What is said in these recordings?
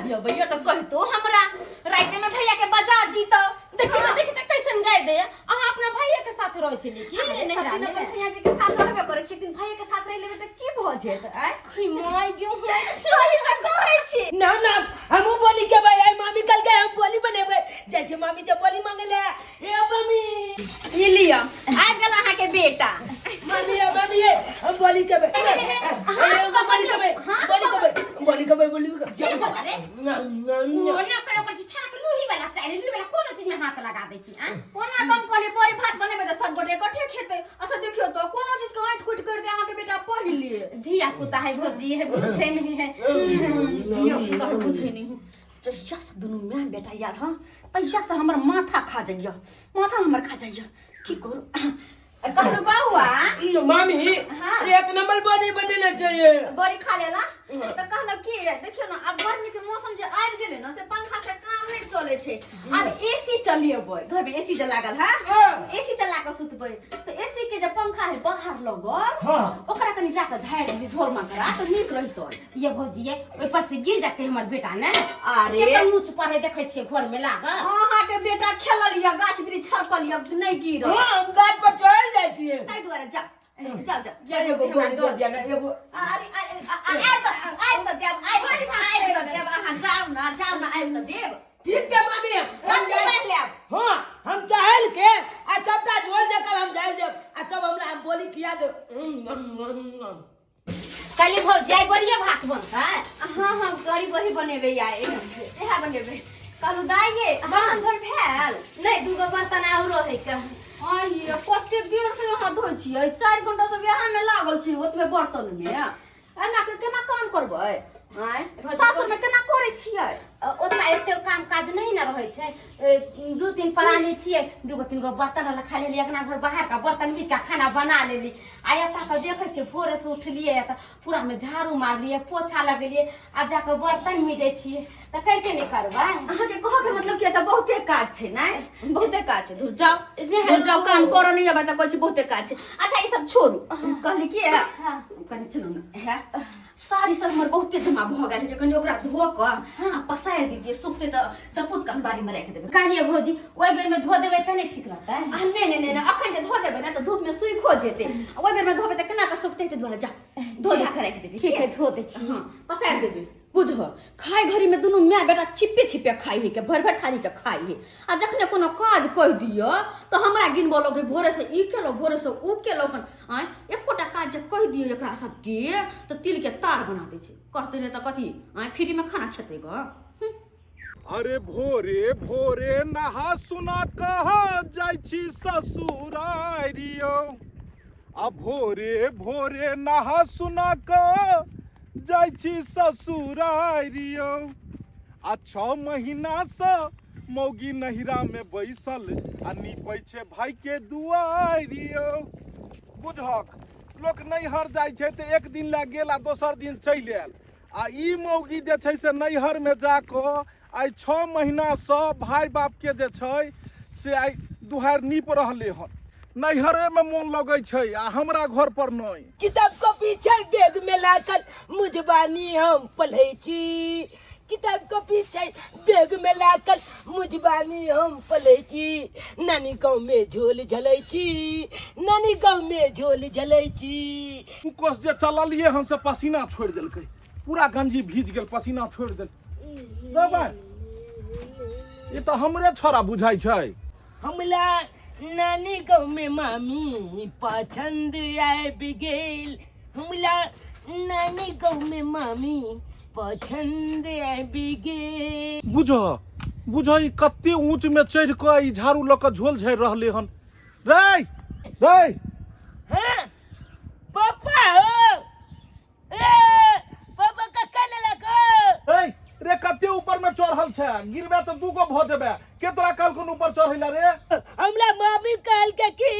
भैया भैया तो कह तो हमरा रात में भैया के बजा दी तो देखी त कैसन गाय दे अहाँ अपना भैया के साथ रहै छी की सचिन अपन सैया जी के साथ रहबे करे छी दिन भैया के साथ रह लेबे त की भ जेत आ खै माय गेउ सही त कहै छी ना ना हमू बोली के भाई आई मामी कल के हम बोली बनेबे जैसे मामी जब बोली मांगले ए मम्मी ये लिया आ गेल अहाँ के बेटा मम्मी हम बोली के भाई बोली के भाई अरे वो ना करे पर छाना के लूही वाला चाहिए लूही वाला कोनो चीज में हाथ लगा दै छी आ कोना कम करे बड़ी भात बनेबे त सब गोटे इकट्ठे खेते अच्छा देखियो तो कोनो चीज के हाथ खुट कर दे अहाँ के बेटा पहिले धिया पुता है भौजी है बुझे नहीं है धिया पुता है बुझे नहीं जैसा से दुनु में बेटा यार हां तैसा से हमर माथा खा जाइया माथा हमर खा जाइया की करू कहलू बाहुआ मामी एक नंबर बड़ी बनना चाहिए बड़ी खा लेला तो कहला की देखियो ना अब गर्मी के मौसम जे आबि गेले ना से पंखा से काम नहीं चले छे अब एसी चलिएबै घर में एसी जे लागल है एसी चला के सुतबै तो एसी के जे पंखा है बाहर लगल ओकरा कनी जाके झाड़ दी झोल में करा तो नीक रहितो ये भौजी है ऊपर से गिर जाते हमर बेटा ने अरे केतना ऊंच पर है देखे छिए घर में लागल अहाँ के बेटा खेलल या गाछ वृक्ष छरपल या नहीं गिरल हम गाछ पर चढ़ जाय छिए ताई दुआरे जा जाओ एगो बोली दे दिया ना एगो अरे आइ त देब अहाँ जाउ ना आइ त देब ठीक है मामी रस्सी मार लेब हां हम चाहल के आ चपटा झोल दे कर हम जाय देब आ तब हमरा हम बोली किया दे काली भौजी आई बढ़िया भात बनता है हां गरी बही बनेबे या एहा बनेबे कहलू दाइए बर्तन धोइ भेल नहीं दूगो बर्तन और है का आइए कते देर से यहाँ धोइ छियै 4 घंटा से बियाह में लागल छी ओतबे बर्तन में एना के केना काम करबै आय सासुर में केना करे छियै ओतना एते काम काज नहीं ना रहे छे दू तीन प्राणी छिए दूगो तीन गो बर्तन वाला खा लेली एकना घर बाहर का बर्तन बीच का खाना बना लेली आया त देखे छे भोरे से उठलिए त पूरा में झाड़ू मार लिए पोछा लगलिए अब जाके बर्तन मिजे छिए त करके नहीं करबा अहाँ के कहो के मतलब के त बहुते काज छे नै बहुते काज छे धुर जाओ काम करो नहीं अब त कहै छी बहुते काज छे अच्छा ई सब छोड़ू कहली की हां कनी चलू ना है सारी सब हमर बहुते जमा भ गेल है कनी ओकरा धो क आ पसार दीजिए सुखते त चपुत के बारी में रख देबे कालिए भौजी ओइ बेर में धो देबे त नहीं ठीक रहता है नहीं अखन जे धो देबे ना त धूप में सुई खो जेते ओइ बेर में धोबे त केना के सुखते त द्वारा जा धो धा के रख देबे ठीक है धो दे छी हां पसार देबे बुझो खाए घरी में दोनों माय बेटा छिपे खाई है के भर खानी के खाई है आ जखने कोनो काज कह दियो तो हमरा गिन बोलो के भोरे से ई केलो भोरे से ऊ केलो अपन आ एकोटा काज जे कह दियो एकरा सब के तो तिल के तार बना दे छै करते ने त कथी आ फ्री में खाना खेते ग अरे भोरे भोरे नहा सुना कहा जाय छी ससुरारियो आ भोरे भोरे नहा सुना कहा जाय छी ससुरारियो आ 6 महीना से मौगी नहिरा में बैसल आ नीपै छे भाई के दुआरियो बुझक लोक नैहर जाय छे त एक दिन ला गेल आ दोसर दिन चलि आयल आ ई मौगी जे छै से नैहर में जाको आई 6 महीना से भाई बाप के जे छै से आई दुहार नीप रहले हन नैहरे में मन लगे छै आ हमरा घर पर नहीं किताब को पीछे बैग में लाकर मुजबानी हम पढ़ै छी किताब को पीछे बैग में लाकर मुजबानी हम पढ़ै छी नानी गाँव में झोल झलै छी नानी गाँव में झोल झलै छी कुकस जे चललिए हन से पसीना छोड़ देलकै पूरा गंजी भीज गेल पसीना छोड़ देल ये तो हमरे छोरा बुझाई छै हमला नानी गाँव में मामी पसंद आए बिगेल हमला नानी गाँव में मामी पसंद आए बिगेल बुझ कते ऊंच में चढ़ के ई झाड़ू ल के झोल झाड़ रहले हन रे हाँ पापा हो पापा का काने लगा रे कते ऊपर में चढ़ल छै गिरबे तो दूगो भ देबे के तोरा कल कोन ऊपर चढ़ैला रे हमरा मामी कहल के कि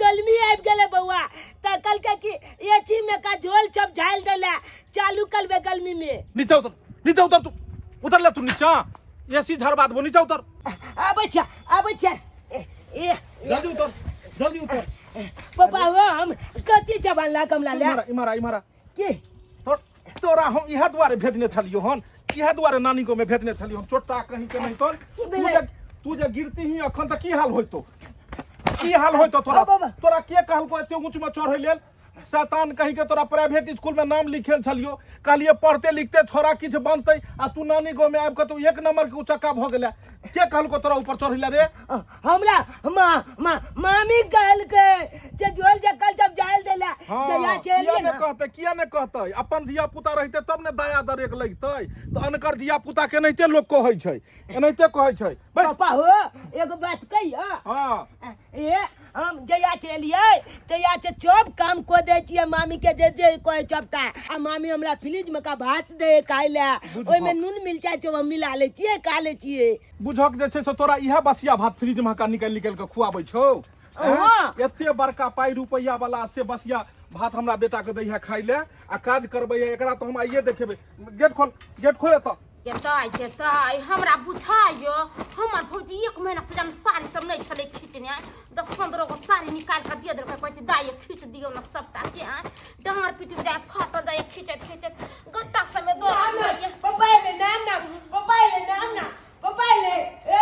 गर्मी आबि गेले बौआ त कल के कि एची में का झोल सब झाल देला चालू करबे गर्मी में नीचे उतर तू उतर ले तू नीचा एसी झरबा देबो नीचे उतर आबै छ ए जल्दी उतर पापा हो हम कति जवान ला कमला ले इमारा के तोरा हम इहा द्वारे भेजने छलियो हन इहे दुआरे नानी को मैं भेजने छली हम चोटा कहीं के नहीं तो तू जे गिरती ही अखन तक की हाल होइतो तोरा तोरा के कहल को एते ऊंच में चढ़ै लेल शैतान कहीं के तोरा प्राइवेट स्कूल में नाम लिखे छलियो कहलिए पढ़ते लिखते छोरा किछ बनतै आ तू नानी गाँव में आबि के तू एक नंबर के उचक्का भ गेले के कहल को तोरा ऊपर चढ़ैले रे हमरा मामी कहल के जे जोल जे कल जब जायल देला जया चलिए ना किया ने कहतै अपन धिया पुता रहते तब ने दया दरेक लगतै तो अनकर धिया पुता के एनाहिते लोग कहै छै एनाहिते कहै छै पापा हो एगो बात कहियो हां ए हम जया चलिए तया से सब काम को दे छिए मामी के जे कोई चपटा आ मामी हमरा फ्रिज में का भात दे खाइला ओइ में नून मिर्चा जो हम मिला ले छिए खा ले छिए बुझक जे छै से तोरा इहा बसिया भात फ्रिज में का निकाल के खुआबै छौ एते बड़का पाई रुपैया वाला से बसिया भात हमरा बेटा के दैया खाइ ले आ काज करबै एकरा तो हम आइए देखेबै गेट खोले त केताई हमरा बुझाइयो हमर भौजी 1 महीना से जब साड़ी सब नहीं छले खींचने 10-15 गो साड़ी निकाल के दे देलकै कहै छै दाई खींच दियौ ना सबटा के डांर पीट जाय फाट जाय खींचत गट्टा सब में दो पापा ले नाम ए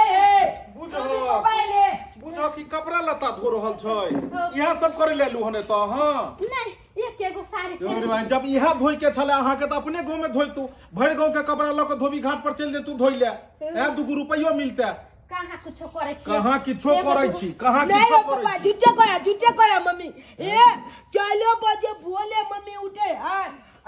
बुझो कि कपड़ा लत्ता धो रहल छै इहा सब करे लेलु हने त हां नहीं एकेगो साड़ी छै जब इहा धोइ के छले अहाँ के त अपने गांव में धोइतू भरि गांव के कपड़ा ल के धोबी घाट पर चल जेतू धोइ ले 2 रुपैयो मिलते कहाँ कुछो करे छी कहाँ किछो करे छी कहाँ किछो करे पापा झूठे कया मम्मी ए चलो बजे बोले मम्मी उठे हां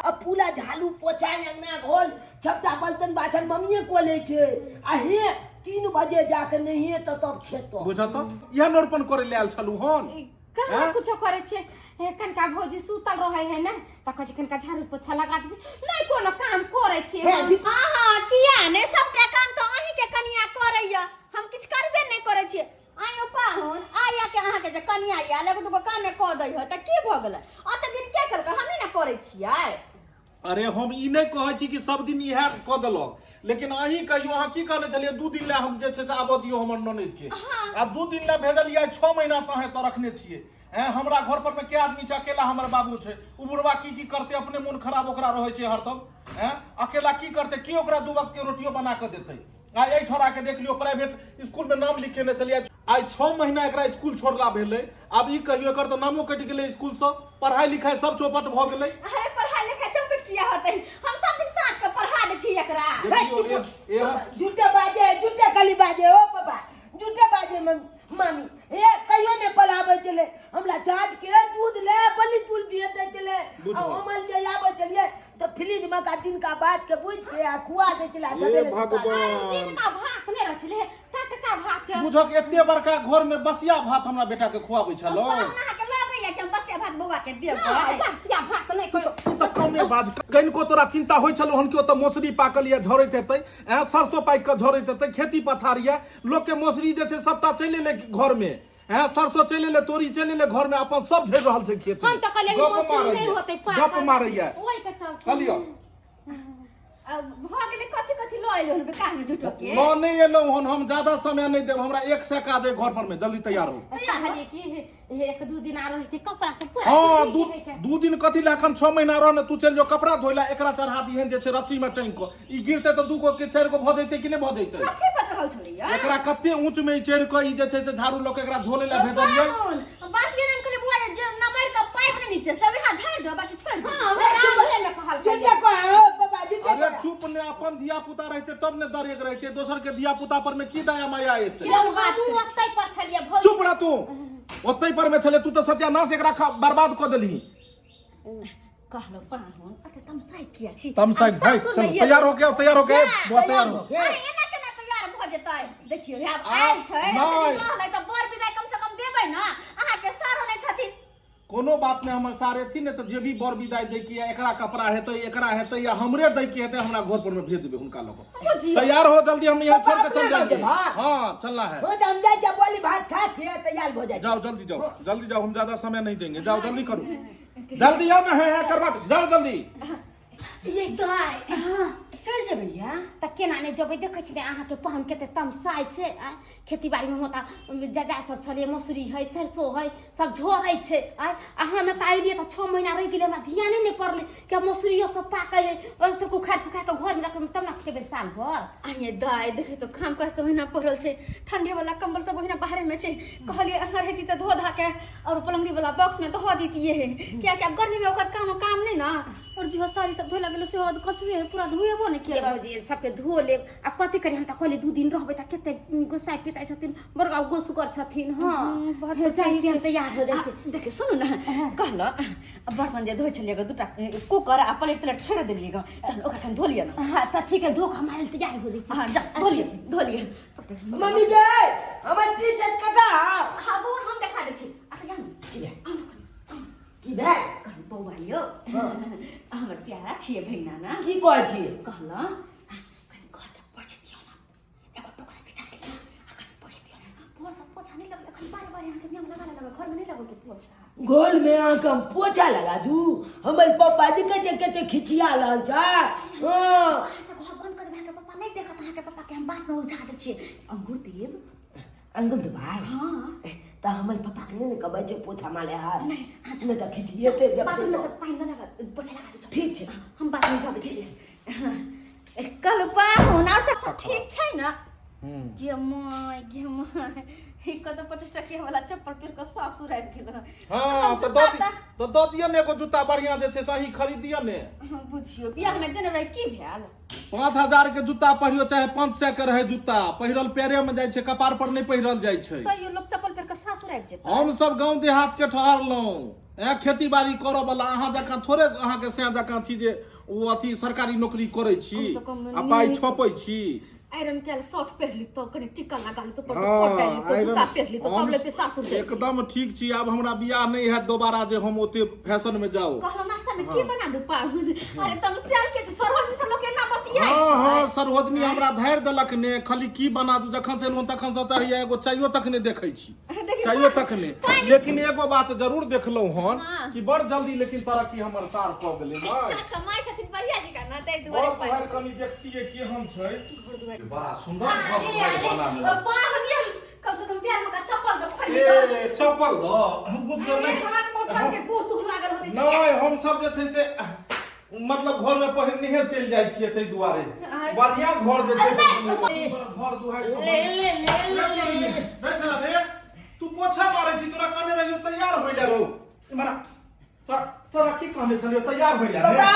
अब पूरा झाड़ू पोछा अंगना घोल छपटा बर्तन बासन मम्मीए को ले छे आ हे 3 बजे जाके नहीं तो तब खेतो बुझा त इहा नरपन करे ले आल छलु हन कहाँ कुछो करे छे कनका भौजी सुतल रहे है ना त कहै छै कनका झाड़ू पोछा लगा दै नहीं कोनो काम करे छे हां किया ने सबटा काम तो अहीं के कनिया करैया हम किछ करबे नहीं करे छिए आयो पाहुन आया के अहाँ के जे कनिया आया लेगो दुगो काम में क दै ह त की भ गेलै अत दिन के करके हम ना करे छियै अरे हम ई नहीं कहै छी कि सब दिन इहा क देलक लेकिन अहीं कहियो अहाँ की कहले छलिए 2 दिन ले हम जे छै से आबो दियो हमर ननद के आ 2 दिन ले भेजलिए 6 महीना से अहाँ त रखने छिए हमरा घर पर में के आदमी छै अकेला हमर बाबू छै उ बुढ़वा की करते अपने मन खराब ओकरा रहै छै हरदम अकेला की करते की ओकरा 2 वक्त के रोटियो बना के देतै आ ए छोरा के देख लियो प्राइवेट स्कूल में नाम लिखेने चलिए आई 6 महीना एकरा स्कूल छोड़ला भेलै अब ई कहियो एकर तो नामो कटि गेलै स्कूल से पढ़ाई लिखाई सब चौपट भ गेलै अरे पढ़ाई लिखाई चौपट किया होतै हम सब दिन साँझ के पढ़ा दे छी एकरा झूठे कली बाजे ओ पापा झूठे बाजे मामी ए कहियो ने पढ़ाबे चले हमरा जांच के दूध ले बलि दूध पिए दे चले हमन जे आबे चलिए तो फ्रिज में का दिन का बात के पूछ के आ खुआ दे चला ए भगवान दिन का भात ने रचले टटका भात के बुझो के एते बड़का घर में बसिया भात हमरा बेटा के खुआबै छलो अहाँ के लागैया कि हम बसिया भात बौआ के देबै बसिया भात नहीं कोई तो कौने बात कनिको तोरा चिंता होई छलो हन कि ओत मौसरी पाकल या झरैत हेतै सरसों पाक के झरैत हेतै खेती पथार या लोग के मौसरी जे छै सबटा चले ले घर में सरसों चले ले तोरी चले ले घर में अपन सब झड़ रहल छै खेत हम त कहले मौसरी नहीं होतै गप मारैया ओइ के चलते कहलियो अब भ गेलै कथि ल आइलो हन बेकार में झूठो के न नहीं एलो हन हम ज्यादा समय नहीं देब हमरा 1 सेका दे घर पर में जल्दी तैयार हो कहलिए कि 1-2 दिन आ रहते कपड़ा सब पूरा हां 2 दिन कथि ला एखन 6 महीना रह न तू चल जो कपड़ा धोइला एकरा चढ़ा दिहन जे छै रस्सी में टांग को ई गिरते तो 2 गो के 4 गो भ जैते कि नहीं भ जैते रस्सी पर चढ़ल छलिए एकरा कते ऊंच में चढ़ के ई जे छै से झाड़ू ल के एकरा झोले ला भेजलिए बात के नाम कहले बुआ जे नंबर का पाइप ने नीचे सब यहां झाड़ दो बाकी छोड़ दो हां ओहे में कहल झूठे कहो पापा झूठे अरे चुप ने अपन धिया पुता रहते तब ने दरेक रहते दोसर के धिया पुता पर में की दया माया एते जब बात वस्तै पर छलिए भौजी चुप रह तू ओतै पर में छले तू तो सत्यानाश एकरा बर्बाद क देली कहलो पाहुन अते तुम साइड किया छी तुम साइड भाई चल तैयार हो गया बहुत तैयार हो अरे एना केना तैयार भ जेतै देखियो रे अब आइल छै कहलै त बर विदाई कम से कम देबै ना अहाँ के सारो नै छथिन कोनो बात नहीं हमर सारे थी ने तो जे भी बर विदाई दे के एकरा कपड़ा हेतै एकरा हेतै या हमरे दे के हेतै हमरा घर पर में भेज देबे हुनका लोग तैयार हो जल्दी हम यहां छोड़ के चल जाएंगे हां चलना है हो हम जाए जा बोली भात खा के तैयार हो जाए जाओ जल्दी जाओ हम ज्यादा समय नहीं देंगे जाओ जल्दी करो जल्दी आओ ना है करवा जाओ जल्दी ये तो चल जे भैया त केना नहीं जब देखे छी अहाँ के पहन के तमसाई छे खेती बाड़ी में होता जजा सब छले मसूरी है सरसों है सब झोरै छे अहाँ में त आइलिए त 6 महीना रह गेले हमरा ध्यान नहीं पड़ले कि मसूरियो सब पाकै है और सब उखाड़ फुखाड़ के घर में रखम तब ना खेबे साल भर आइए दाय देखे तो काम काज तो महीना पड़ल छे ठंडे वाला कंबल सब महीना बाहर में छे कहलिए अहाँ रहती त धो धा के और पलंगी वाला बॉक्स में धो दीतिए है क्या क्या गर्मी में ओकर काम नहीं ना और जो सारी सब धोए लगलो से हद कचुए पूरा धोएबो नहीं किया बाबूजी सबके धो ले अब कथि करी हम त कहले 2 दिन रहबे त केते गोसाई पिताई छथिन बड़का गोसुकर छथिन हां बहुत जाई छी हम तैयार हो जाई छी देखिए सुनो ना कहला अब बर्तन जे धोए छलिएगा दूटा कुकर आ प्लेट छोड़ देलिएगा चल ओकरा खन धो लिया ना हां त ठीक है धो हमारे तैयार हो जाई छी हां जा धो लिए मम्मी गे हमर टी-शर्ट कटा हां वो हम दिखा दे छी आ जा की बे बौआ यो हमर प्यारा छिए भैना ना की कहै छी कहला कनि घर के पोछ दियो ना एगो टोकरा बिछा के कनि पोछ दियो ना पोछ पोछा नहीं लगले खन बार यहाँ के नियम लगा घर में नहीं लगो के पोछा गोल में आंकम पोछा लगा दू हमर पापा जी के केते खिचिया रहल छ हां तो घर बंद कर दे के पापा नहीं देखत अहाँ के पापा के हम बात में उलझा दे छी अंगूर देव अंगुल दे भाई हां त हमर पापा के नहीं कहबै जे पोछा माले हां नहीं आज में त खिचिए ते बाथरूम में से पानी लगा पोछा लगा दे ठीक छै हम बात में जा दे छी कल पाहुन और सब ठीक छै ना गे माय ही कतो 25 टकिया वाला चप्पल पेर के साफ सुराइब गेल हां तो दो दियो ने एगो जूता बढ़िया जे छै सही खरीदियो ने बुझियो बियाह में देने रहे की भेल 5000 के जूता पहिरियो चाहे 500 के रहे जूता पहिरल पैरे में जाय छै कपार पर नहीं पहिरल जाय छै तो ये लोग चप्पल पेर के साफ सुराइब जेता हम सब गांव देहात के ठहरलौं खेती बाड़ी करब वाला अहाँ जकां थोड़े अहाँ के से जकां छी जे ओ अथी सरकारी नौकरी करै छी कम से कम आ पाई छपै छी आयरन के शर्ट पहनली तो कने टिक्का लगा ली तो पर कोट पहनली तो जूता पहनली तो तब लेते सासुर जाई एकदम ठीक छी अब हमरा बियाह नहीं है दोबारा जे हम ओते फैशन में जाओ कहलो नाश्ता में की बना दू पाहुन अरे तुम सियाल के सरवनी से लोग के ना बतियाई हां हां सरवजनी हमरा धैर्य देलक ने खाली की बना दू जखन से लोन तखन से त एगो चाइयो तक ने देखै छी चाइयो तक ने लेकिन एगो बात जरूर देखलौ हन कि बड़ जल्दी लेकिन तरक्की हमर सार क गेलै भाई कमाई छथिन बढ़िया जी का ना तै दुआरे और घर कनी देखतिए केहन छै बड़ा सुंदर घर बनाने पाहुन ये कम से कम प्यार में का चप्पल के खोली ए चप्पल दो बुझियो नहीं हाथ में उठा के गोतु लागल होते छी नहीं हम सब जे छै से मतलब घर में पहिरने चल जाय छियै तै दुआरे बढ़िया घर जे छै घर दुहार सब ले चला रे तू पोछा मारै छी तोरा कहने रहियो तैयार होइले रो इमरा तोरा की कहने छलियो तैयार होइले रे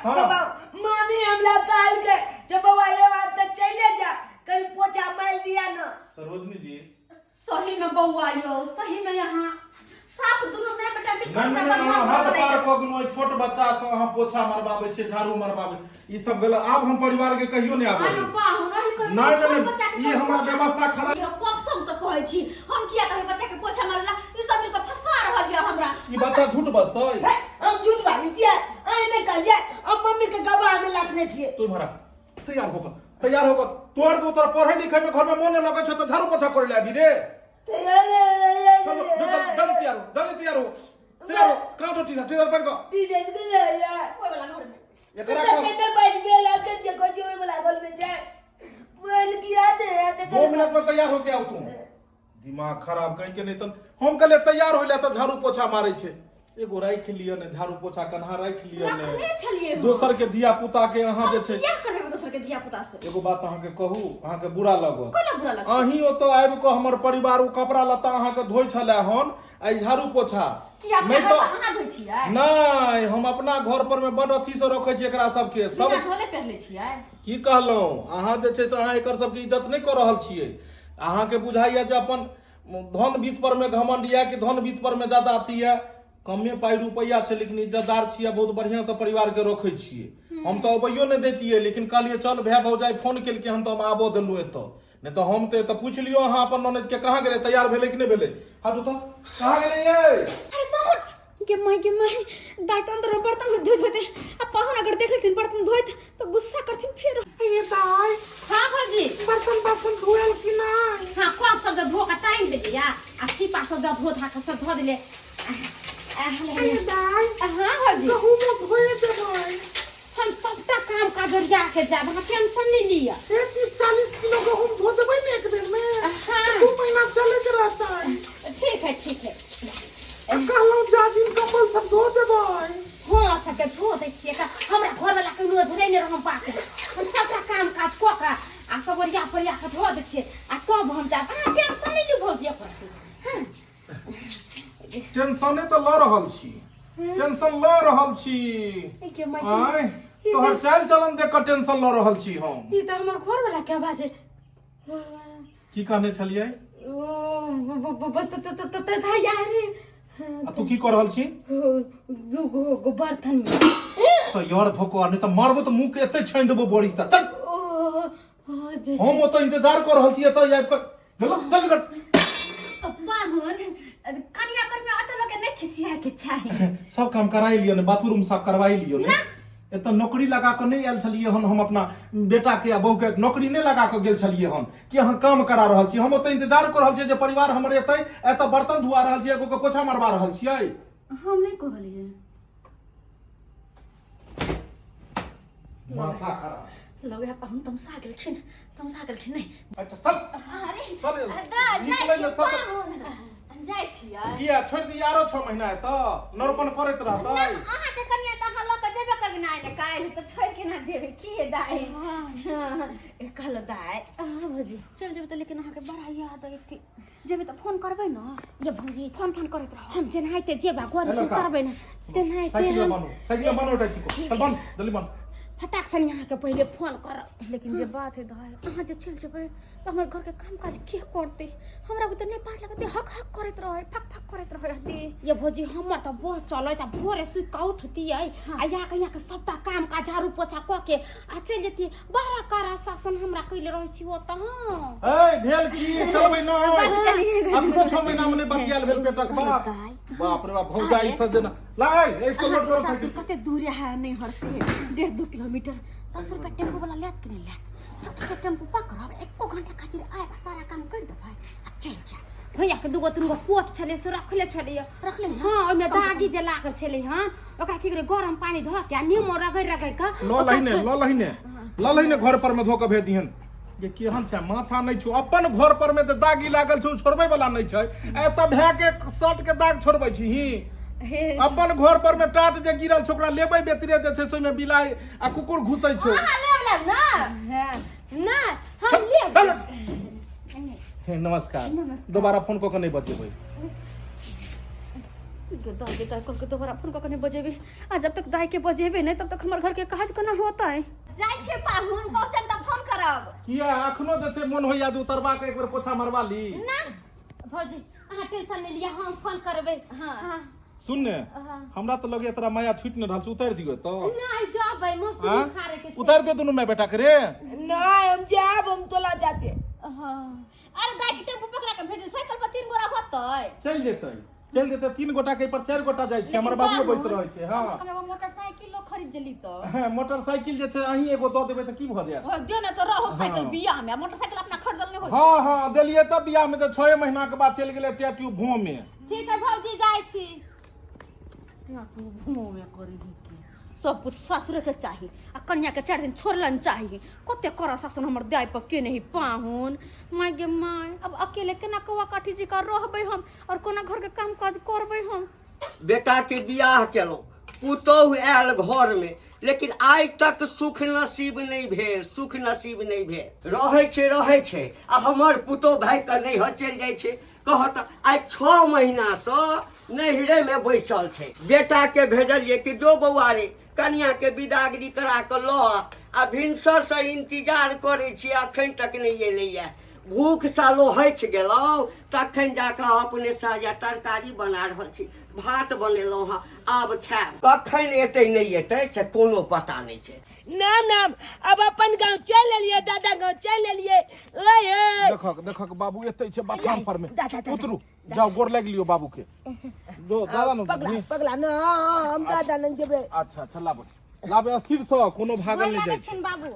हां मामी हमरा काल के जब वाले आप त चले जा कहीं पोछा मार दिया ना सरोजनी जी सही में बौआ यो सही में यहाँ साफ दुनु में बेटा बिकट में हाथ पार क गनो छोट बच्चा से अहाँ पोछा मरबाबै छै झाड़ू मरबाबै ई सब गल आब हम परिवार के कहियो नै आबै अरे पाहुन रही कोई नहीं ई हमरा व्यवस्था खराब यो कसम से कहै छी हम किया कहे बच्चा के पोछा मारला ई सब मिलके फंसा रहल या हमरा ई बच्चा झूठ बजतै हम झूठ बाली छियै आई नहीं कहलिए अब मम्मी के गवाह में लगने छियै तू भरा तैयार होकर तोर तो तोरा पढ़े लिखे में घर में मन लगे छ त झाड़ू पोछा करे लागी रे जल्दी तैयार हो कहां तो टीचर पर को टीचर के ले यार कोई वाला घर में एकरा को केते बैठ गेल के देखो जो वाला गोल में जाए मोबाइल किया दे 2 मिनट में तैयार होके आओ तुम दिमाग खराब कहीं के नहीं त हम कहले तैयार होइले त झाड़ू पोछा मारै छै एगो राख लियो ने झाड़ू पोछा कन्हा राख लियो ने रखने छलिए दोसर के दिया पुता के अहाँ जे छै क्या करबे दोसर के धिया पुता से एगो बात अहाँ के कहू अहाँ के बुरा लगो कोना बुरा लगे अहीं ओतो आबि के हमर परिवार उ कपड़ा लत्ता अहाँ के धोइ छले हन आ झाड़ू पोछा कि अपना घर अहाँ धोइ छियै नहीं हम अपना घर पर में बड़ अथी से रखे छी एकरा सब के सब बिना धोले पहले छियै की कहलौ अहाँ जे छै से अहाँ एकर सब के इज्जत नहीं कर रहल छियै अहाँ के बुझाइया जे अपन धन बीत पर में घमंड या कि धन बीत पर में ज्यादा अथी है कमे पाई रुपया छै लेकिन इज्जतदार छियै बहुत बढ़िया से परिवार के रखे छियै हम तो अबैयो नहीं देतियै लेकिन कहलिए चल भाई भौजाई फोन केलकै हम तो हम आबो देलु एतो नहीं तो हम तो पूछ लियो अहाँ अपन ननद के कहाँ गेलै तैयार भेलै कि नहीं भेलै हटू तो कहाँ गेलै ये अरे पाहुन के माय दाई तो अंदर बर्तन में धोइ देते अब पाहुन अगर देख लेथिन बर्तन धोइत तो गुस्सा करथिन फिर ये दाई हां भौजी बर्तन धोएल कि नहीं हां कप सब धो के टाइम दे दिया आ छिपा सब धो धा के सब धो दिले ये दाई हां भौजी कहू मत धोए दे भाई हम सबटा काम का जरिया के जाब हम टेंशन नहीं लिया 30-40 किलो गेहूं धो देबै ने एक दिन में हाँ 2 महीना चले के रहता है ठीक है कहलौं जाजिम कंबल सब धो देबै हाँ सबके धो दै छियै त हमरा घर वाला के नोजरे ने रहम पाके हम सबटा काम काज क के आ सब ओरिया परिया के धो दै छियै आ तब हम जाब अहाँ टेंशन नहीं ली भौजी पर हां टेंशने तो ल रहल छी टेंशन ल रहल छी के मैं आय तोहर चाल चलन देख के टेंशन ल रहल छी हम ई त हमर घर वाला के आवाज है की कहने छलियै त यार आ तू की कर रहल छी दू बर्तन में तो यार धोको नहीं तो मारबो तो मुंह के एते छाइन देबो बोरी से चल हम ओत इंतजार कर रहल छी एत आबि कर चल कनिया पर में अत लोग नहीं खिसिया के चाही सब काम कराई लियो ने बाथरूम साफ करवाई लियो ने एत नौकरी लगा के नहीं आयल छलिए हम अपना बेटा के आ बहू के नौकरी नहीं लगा के गेल छलिए कि अहाँ काम करा रहल छी हम ओत इंतजार कर रहल छी जे परिवार हमर एतै एत बर्तन धुआ रहल छी एगो के पोछा मारवा रहल छियै हम नहीं कहलिए माथा खराब लगे हम तमसा गेलखिन नहीं अच्छा चल अरे चल जाय छियै किया छोड़ दी यारो 6 महीना है तो नरपन करैत रहतै अहाँ के कनिया त अहाँ लोग के जेबे करबे ना आइले काहे त छोड़ के ना देबे की दाई हां कहलो दाई हां भौजी चल जेबे त लेकिन अहाँ के बड़ा याद आइती जेबे त फोन करबै ना ये भौजी फोन करैत रहो हम जेनाइते जेबा घर से करबै ना तेनाइते साइकिल बनो उठै छी चल बन जल्दी बन फटाक से यहाँ के पहले फोन कर लेकिन जे बात है दाई अहाँ जे चल जेबै तो हमर घर के काम काज के करते हमरा बुते नहीं पार लगते हक करैत रहे फक करैत रहे हती ये भौजी हमर त बहुत चलै त भोरे सुत के उठती है आ या के सबटा काम काज झाड़ू पोछा क के आ चल जती बड़ा कारा शासन हमरा कइले रहै छी ओ त हां ए भेल की चलबै न अपनो 6 महीना में बतियाल भेल बेटक बाप रे बाप भौजाई सजना लाइ इसको लोड करो कते दूर है नहीं हरते 1.5-2 किलोमीटर 10 रुपया टेम्पो वाला लेत के नहीं लेत चट से टेम्पो पकड़ब 1 घंटा खातिर आए सारा काम कर दे भाई चल जा भैया के दूगो तीनगो पोट छले से रखले हां ओमे दागी जे लागल छले हां ओकरा की करे गरम पानी ध के नीमो रगड़ के ल लहिने घर पर में धो के भेज दिहन ये केहन छै माथा नहीं छौ अपन घर पर में त दागी लागल छौ छोड़बै वाला नहीं छै एत भै के शर्ट के दाग छोड़बै छी अपन घर पर में टाट जे गिरल छ ओकरा लेबै बेतरे जे छै सोइ में बिलाई आ कुकुर घुसै छै लेब ना हम लेब नमस्कार दोबारा फोन क के नहीं बजेबै दाई दोबारा फोन क के नहीं बजेबे आ जब तक दाई के बजेबे नहीं तब तक हमर घर के काज कोना होता है जाय छे पाहुन पहुंचन त फोन करब किया अखनो जे छै मन होइया जे उतरबा के एक बेर पोछा मरवा ली ना भौजी अहाँ टेंशन नहीं लिया हम फोन करबै हां सुन ने हमरा तो लगे तोरा माया छूट न रहल उतार दियो तो नहीं जाबै मौसम खारे के उतार दे दोनों मैं बेटा करे नहीं हम जाब हम तोला जाते हां अरे दाई के टेम्पो पकड़ा के भेजे साइकिल पर 3 गोरा होतै चल जेतै 3 गोटा के पर 4 गोटा जाय छै हमर बाबू बैस रहै छै हां हम एगो मोटरसाइकिल लो खरीद देली तो मोटरसाइकिल जे छै अहीं एगो द देबै त की भ जाय ओ दियो ने तो रहो साइकिल बियाह में मोटरसाइकिल अपना खरीदल नहीं होय हां देलिए त बियाह में त 6 महीना के बाद चल गेलै टैटू भों में ठीक है भौजी जाय छी भों में करी सब कुछ ससुर के चाहिए आ कन्या के 4 दिन छोड़लन चाहिए कते कर शासन हमर दाई पर के नहीं पाहुन माय गे माय अब अकेले केना कौआ काठी जी का रहबै हम और कोना घर के काम काज करबै हम बेटा के बियाह केलौं पुतौह आयल घर में लेकिन आइ तक सुख नसीब नहीं भेल रहै छै आ हमर पुतौह भाई के नैहर चलि जाइ छै कहत आइ 6 महीना से नैहरे में बैसल छै बेटा के भेजलिए कि जो बौआ रे कन्या के विदागरी करा के ल आ भिनसर से इंतजार करे छी अखन तक नहीं एलैया भूख सालो हट गेलौं तखन जाके अपने साजा तरकारी बना रहल छी भात बनेलौं हां आब खाएब कखन एतै नहीं एतै से कोनो पता नहीं छै नाम अब अपन गांव चल लिए दादा गांव चल लिए ओए देखक बाबू एतै छै बाथाम पर में उतरू जाओ गोर लग लियो बाबू के जो दादा न पगला न हम दादा न जेबे अच्छा लाबे सिर से कोनो भागल नहीं जाय छन बाबू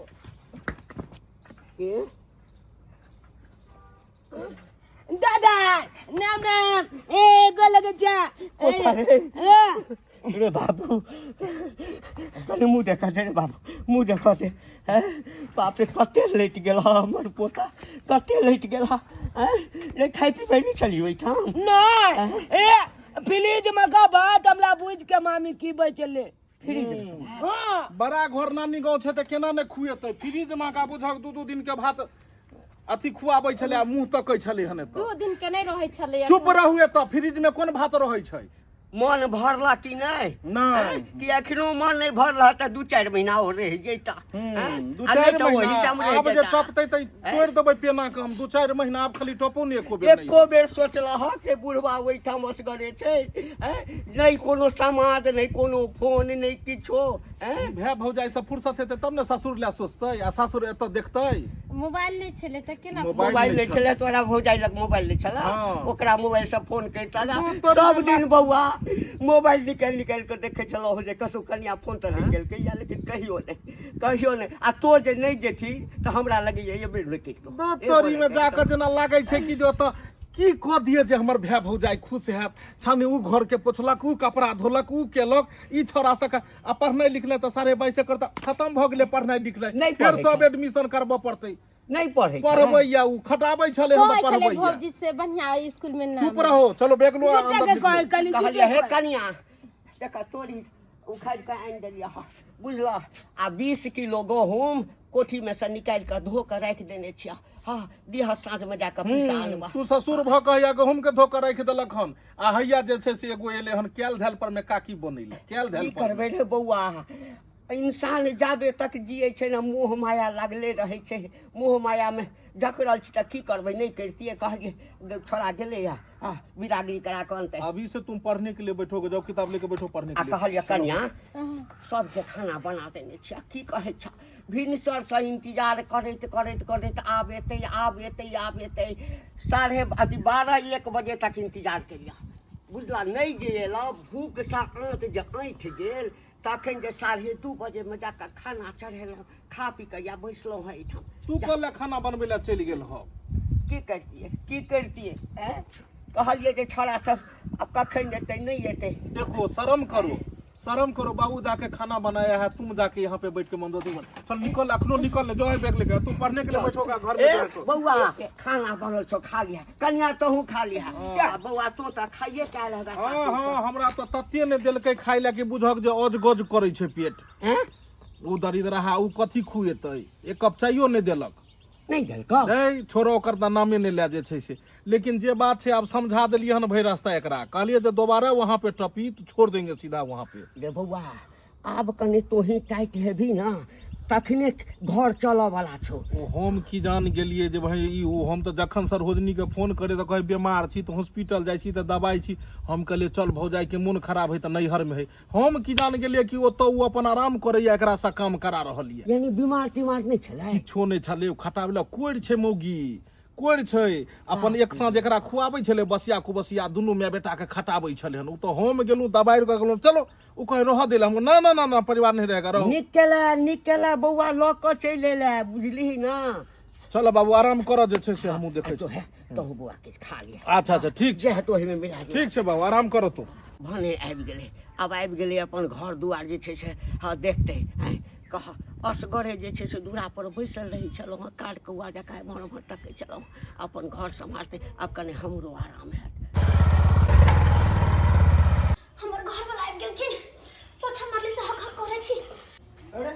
के दादा नाम ए गोलग जा रे बाबू कने मुँह देखा दे रे बाबू मुँह देखा दे हैं बाप रे कते लेट गेल हमर पोता कते लेट गेल रे खाई पी नहीं चली ओइठाम नहीं ए फ्रिज में का बात हमला बुझ के मामी की बचले फ्रिज हाँ बड़ा घर नानी गाँव छै तऽ केना ने खुएतै फ्रिज में का बुझक दू दिन के भात अथी खुआबै छलै आ मुँह तकै छलै हने तऽ 2 दिन के नहीं रहे छले चुप रहू एतऽ फ्रिज में कोन भात रहै छै मन भरला कि नहीं नहीं कि एखनो मन नहीं भरला त 2-4 महीना और रह जैता दू चारि महीना आब जे टपतै तऽ तोड़ देबै पेना के हम 2-4 महीना आब खाली टपो नहीं एको बेर एको बेर सोचला ह के बुढ़वा ओइठाम असगरे छै नहीं कोनो समाद नहीं कोनो फोन नहीं किछो भाय भौजाई सब फुर्सत हेतै तब ने ससुर लए सोचतै आ ससुर एतऽ देखतै मोबाइल नहीं छले त केना मोबाइल नहीं छले तोरा भौजाई लग मोबाइल नहीं छला हाँ। ओकरा मोबाइल से फोन करता फोन तो सब नहीं दिन बौआ मोबाइल निकाल के देखे चलो हो जे कसु कनिया फोन तो नहीं केलकै या लेकिन कहियो नहीं आ तो जे नहीं जेथी तो हमरा लगे ये बेर लेके तोरी में जाकर जना लागै छै कि जे ओतऽ की कह दिए जे हमर भाय भौजाई खुश हैत छाने उ घर के पोछलक उ कपड़ा धोलक उ केलक ई छोरा सब आ पढ़नाइ लिखनाइ तऽ 22.5 करता खत्म भ गेलै पढ़नाइ लिखनाइ नहीं फेर पढ़ै सब छै। एडमिशन करबो पड़तै नहीं पढ़े पढ़बै या उ खटाबै छलै हम कहै छले पढ़बै भौजी से बढ़िया स्कूल में नाम चुप रहो चलो बैग लो अंदर निकलो। कहलिए हे कनिया देखा तोरी उखाड़ के आनि देलिए बुझल आ 20 किलो गहूम कोठी में से निकाल के धो के राख देने छिया हाँ दिह साँझ में जाकर पैसा आनबा तू ससुर भ कहैया गहूम के धोकर राख देलक हन आ हैया जे छै से एगो एले हन केल धैल पर में काकी बनैले केल की धैल पर करबै रे बौआ इंसान जाबे तक जिये छै ना मोह माया लागले रहे छै मोह माया में जकरल छी त की करबै नहीं करतिए कहलिए छोड़ा गेले या बिरादरी करा के अनते अभी से तुम पढ़ने के लिए बैठोगे जाओ किताब लेके बैठो पढ़ने आ के लिए कहलिए कन्या सबके खाना बना देने छियै की कहै छ भिनसर से इंतजार करैत करैत करैत आब एतै 12:30 बजे तक इंतजार केलिए बुझला नहीं जे एला भूख से आँत जे ऐंठ गेल तखन जे 2:30 बजे में जाकर खाना चढ़ेलहुँ खा पी के या बैसलहुँ है एहिठाम तू कल खाना बनबै ला चलि गेल हो की करतिए कहलिए जे छोरा सब अब कखन एतै नहीं एतै देखो शर्म करो बाबू जाके खाना बनाया है तुम जाके यहाँ पे बैठ के मंदोती बन चल निकल अखनो निकल जो है बैग लेके तू पढ़ने के लिए बैठोगा घर में बैठो बौआ खाना बनल छौ खा लिया कन्या तोहू खा लिया बौआ तू त खाइए के लगा हाँ हमरा तो तते ने देलकै खाइ ला कि बुझक जे अज गज करै छै पेट उ दरिद्र हा उ कथी खुएतै एक कप चाइयो नहीं देलक नहीं देलक नहीं छोड़ो ओकर त नामे नहीं ले जे छै से लेकिन जे बात छै अब समझा देलिए हन भई रास्ता एकरा कहलिए जे दोबारा वहां पे टपी तो छोड़ देंगे सीधा वहां पे रे बौआ आब कने तोही टाइट हेबी ना तखने घर चलऽ वाला छौ हम की जान गेलिए जे भाई ई हम तो जखन सरोजनी के फोन करे तो कहे बीमार छी तो हॉस्पिटल जाई छी तो दवाई छी हम कहलिए चल भौजाई के मन खराब है तो नैहर में है हम की जान गेलिए कि ओतो उ अपन आराम करैया एकरा से काम करा रहल ये यानी बीमार नहीं छलै किछो नहीं छले खटाबला कोड़ छै मौगी कोड़ छै अपन एक साँझ एकरा खुआबै छले बसिया कुबसिया दुनू माय बेटा के खटाबै छले हन उ तो हम गेलू दबाइ के गेलू चलो उ कहे रह देला हम ना परिवार नहीं रहेगा रहो निकला बौआ लऽ के चलि एलै बुझली ना चलो बाबू आराम कर जे छै से हमहू देखै छी तो बौआ किछ खा लिया अच्छा ठीक जे है तोही में मिला दे ठीक छै बाबू आराम करो तू भने आबि गेलै अब आबि गेलै अपन घर दुआर जे छै से हाँ देखतै कह असगरे जे छै से दूरा पर बैसल रही छलहुँ हँ कार कौआ जकाँ एम्हर तकै छलहुँ अपन घर सम्हारतै अब कने हमरो आराम हैत हमर घर वाला आबि गेलखिन पोछा मारले से हक करे छी अरे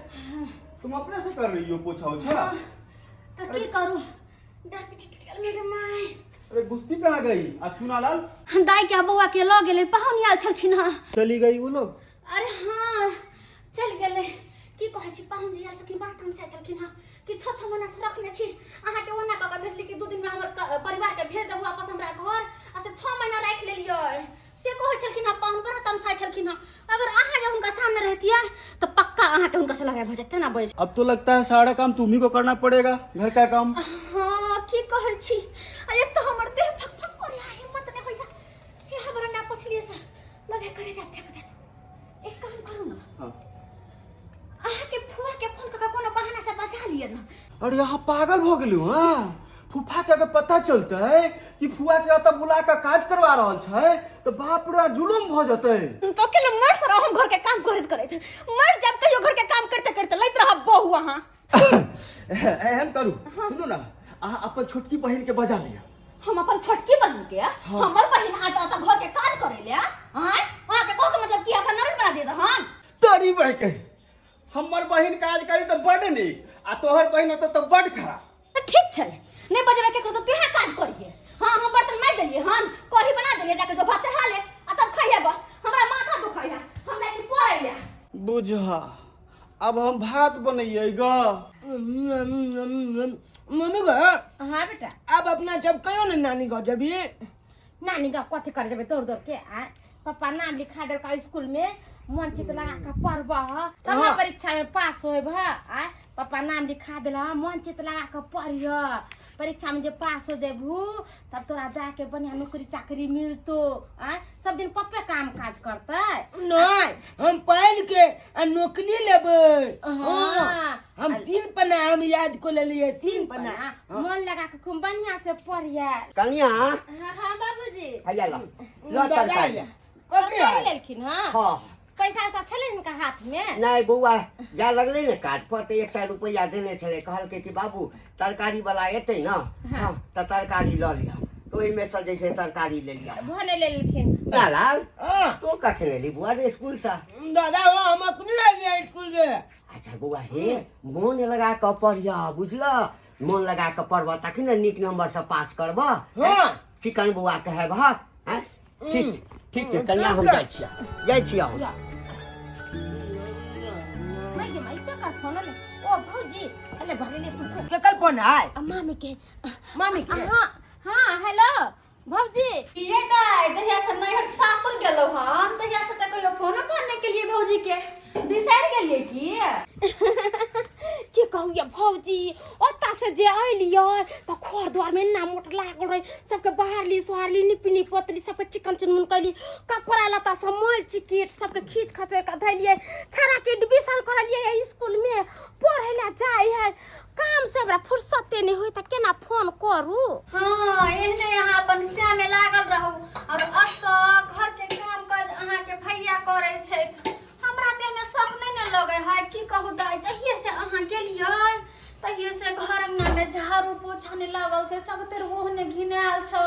तुम अपने से कर रही हो पोछा ओछा त की करू डर पिटी टूट गेल मेरे माय अरे गुस्ती कहाँ गई आज चुनालाल दाई के बौआ के लऽ गेलै पहुन आयल छलखिन हँ चली गई वो लोग अरे हाँ चल गेलै की कहै छी पाहुन जी आयल छलखिन बात हम से छलखिन हँ कि 6 महीना से रखने छी अहाँ के ओना कऽ के भेजली कि 2 दिन में हमर परिवार के भेज देबू वापस हमरा घर आ से 6 महीना राख लेलियै से कहै छलखिन हँ पाहुन बड़ा तमसाइ छलखिन हँ अगर अहाँ जे हुनका सामने रहतियै तो पक्का अहाँ के हुनका से लड़ाई भ जेतै ना बज अब तो लगता है सारा काम तुम ही को करना पड़ेगा घर का काम हाँ की कहै छी एक तो हमर देह फक फक करे हिम्मत नहीं होइया कि हमरा ना पुछलिए से लगे करे जा फेंक देत एक काम करू ना हाँ। अहाँ के फुआ के फोन करके कोनो बहाना से बचा लिया ना अरे यहाँ पागल हो गलू हाँ फूफा के अगर पता चलते कि फुआ के अतः बुला के काज करवा रहल छै तो बाप रे जुलुम भ जते। तो के मर सर हम घर के काम करत मर जब कहियो घर के काम करते करते लैत रह बहु वहां। एहन करू सुनू ना अहाँ अपन छोटकी बहन के बजा लिया। हम अपन छोटकी बहन के हमर बहन आता आता घर के काज करे ले हां वहां के को के मतलब की अखन नरक बना दे द हम तोरी बह के हमर बहन काज करी तो बड नीक आ तोहर बहन तो बड खराब। ठीक छै नहीं बजेबे के तो तू काज करिए। हां हम बर्तन मार देलिए हन कढ़ी बना देलिए जाके जो भात चढ़ा ले आ तब खाइए बा हमरा माथा दुखाय है हम जाइ छी पड़े ले। बुझा अब हम भात बनैये ग। मम्मी ग हाँ बेटा अब अपना जब कहो ना नानी घर जबी नानी का कथी कर जब दौड़ दौड़ के आए पापा नाम लिखा दे का स्कूल में मन चित लगा के पढ़ब तब ना परीक्षा में पास होब आए पापा नाम लिखा दिला मन चित लगा के पढ़िय परीक्षा में जब पास हो जेबू तब तोरा जाके बढ़िया नौकरी चाकरी मिलतो आए सब दिन पप्पे काम काज करते नहीं हम पढ़ के नौकरी लेबै। हाँ। हम 3 पन्ना हम याद को ले लिए 3 पन्ना। मन लगा के खूब बढ़िया से पढ़िए। कनिया हाँ हाँ बाबूजी हैया लो तरकारी। तरकारी लेलखिन हाँ हाँ पैसा वैसा छलै इनका हाथ में नहीं बउआ जा लगले ने काट पर तो 100 रुपया देने छे कहल कि बाबू तरकारी वाला एते ना हाँ तो तरकारी ल लिया तो ओहि में से जैसे तरकारी ले लिया भने ले लेलखिन ना लाल हां तो कखने ली बुआ रे स्कूल से दादा वो हम अपने ले स्कूल से। अच्छा बुआ हे मन लगा के पढ़िया बुझला मन लगा के पढ़ब तखन ने नीक नंबर से पास करब। हाँ। चिकन बुआ कहे भात हैं ठीक छै कन्या हम जाइ छियै मैं के मैं का फोन ले ओ भौजी अरे भरे ले तू के कल फोन आए मामी के हाँ हाँ हेलो भौजी ये दाई जहिया से नैहर सासुर गेलो हन तहिया से त कहियो फोन करने के लिए भौजी के बिसर गेलिए के कहू ये भौजी ओता से जे आइलियो त खोर द्वार में ना मोट लागल रहे सबके बाहरली सोहारली निपनी पतली सबके चिकन चुनमुन कैली कपड़ा लता सब मोल चिकेट सबके खींच खचो का धैलिए छारा के एडमिशन करलिए स्कूल में पढ़े ला जाय है काम से हमरा फुर्सते नहीं होई त केना फोन करू। हां एहने यहाँ अपन श्या में लागल रहू और अत घर के काम काज अहाँ के भैया करे छै हमरा ते में शक नहीं न लगे है की कहू दाई जहिए से अहाँ गेलिए तहिए से घर अंगना में झाड़ू पोछा नहीं लागल छै सब तेर ओहने घिनाल छै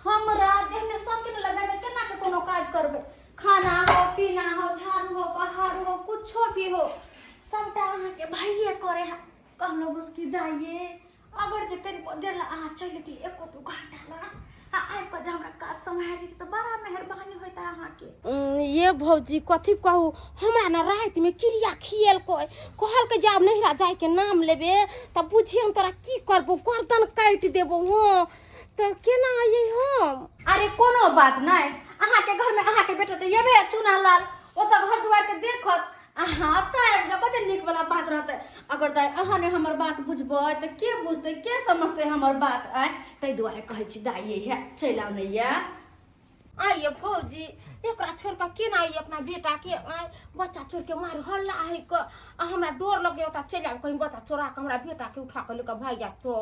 हमरा देह में शक नहीं लगे केना के कोनो काज करबे खाना हो पीना हो झाड़ू हो बहार हो कुछो भी हो सबटा अहाँ के भैया करे है कहलो उसकी दाइए अगर जे करी देला आ चलती एको दू घंटा ला आ आइ पर हमरा काज सम्हारि तो बड़ा मेहरबानी होता अहाँ के। ये भौजी कथी कहू हमरा न रात में क्रिया खियल कहल के जाब नहिरा जाय के नाम लेबे तब बुझी हम तोरा की करबो गर्दन काट देबो हो तो केना आइए हम। अरे कोनो बात नहीं अहाँ के घर में अहाँ के बेटा तो येबे चुना लाल ओ तो घर दुआर के देखत अहाँ तब कते नीक वाला बात रहते अगर दाई अहाँ ने हमर बात बुझबै त के बुझते के समझते हमर बात आइ तै दुआरे कहै छी दाई है चल आउ नैया आइए भौजी एकरा छोड़ के केना आई अपना बेटा के आइ बच्चा चोर के मार हल्ला है क हमरा डर लगे ओता चल जाब कहीं बच्चा चोरा के हमरा बेटा के उठा के लेके भाग जा तो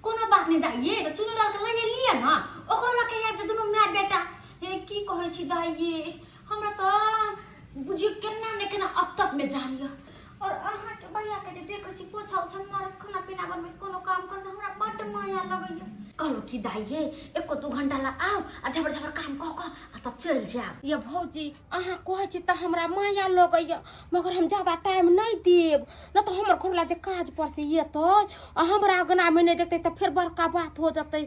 कोनो बात नहीं दाई त चुनु रख ले लिया ना ओकरा लके आब दुनु माय बेटा ए की कहै छी दाई हमरा त बुझियो केना ने केना अब तक में जानियो और अहाँ के भैया के जे देखै छी पोछा उछा मार खाना पीना बनबे कोनो काम कर हमरा बड माया लगैया कहलो की दाइये एको दू घंटा ला आओ आ झबर झबर काम क आ तब चल जाब। ये भौजी अहाँ कहै छी त हमरा माया लगैया मगर हम ज्यादा टाइम नहीं देब न तो हमर घरला जे काज पर से येतो हमरा अगना में नहीं देखते त फिर बड़का बात हो जतै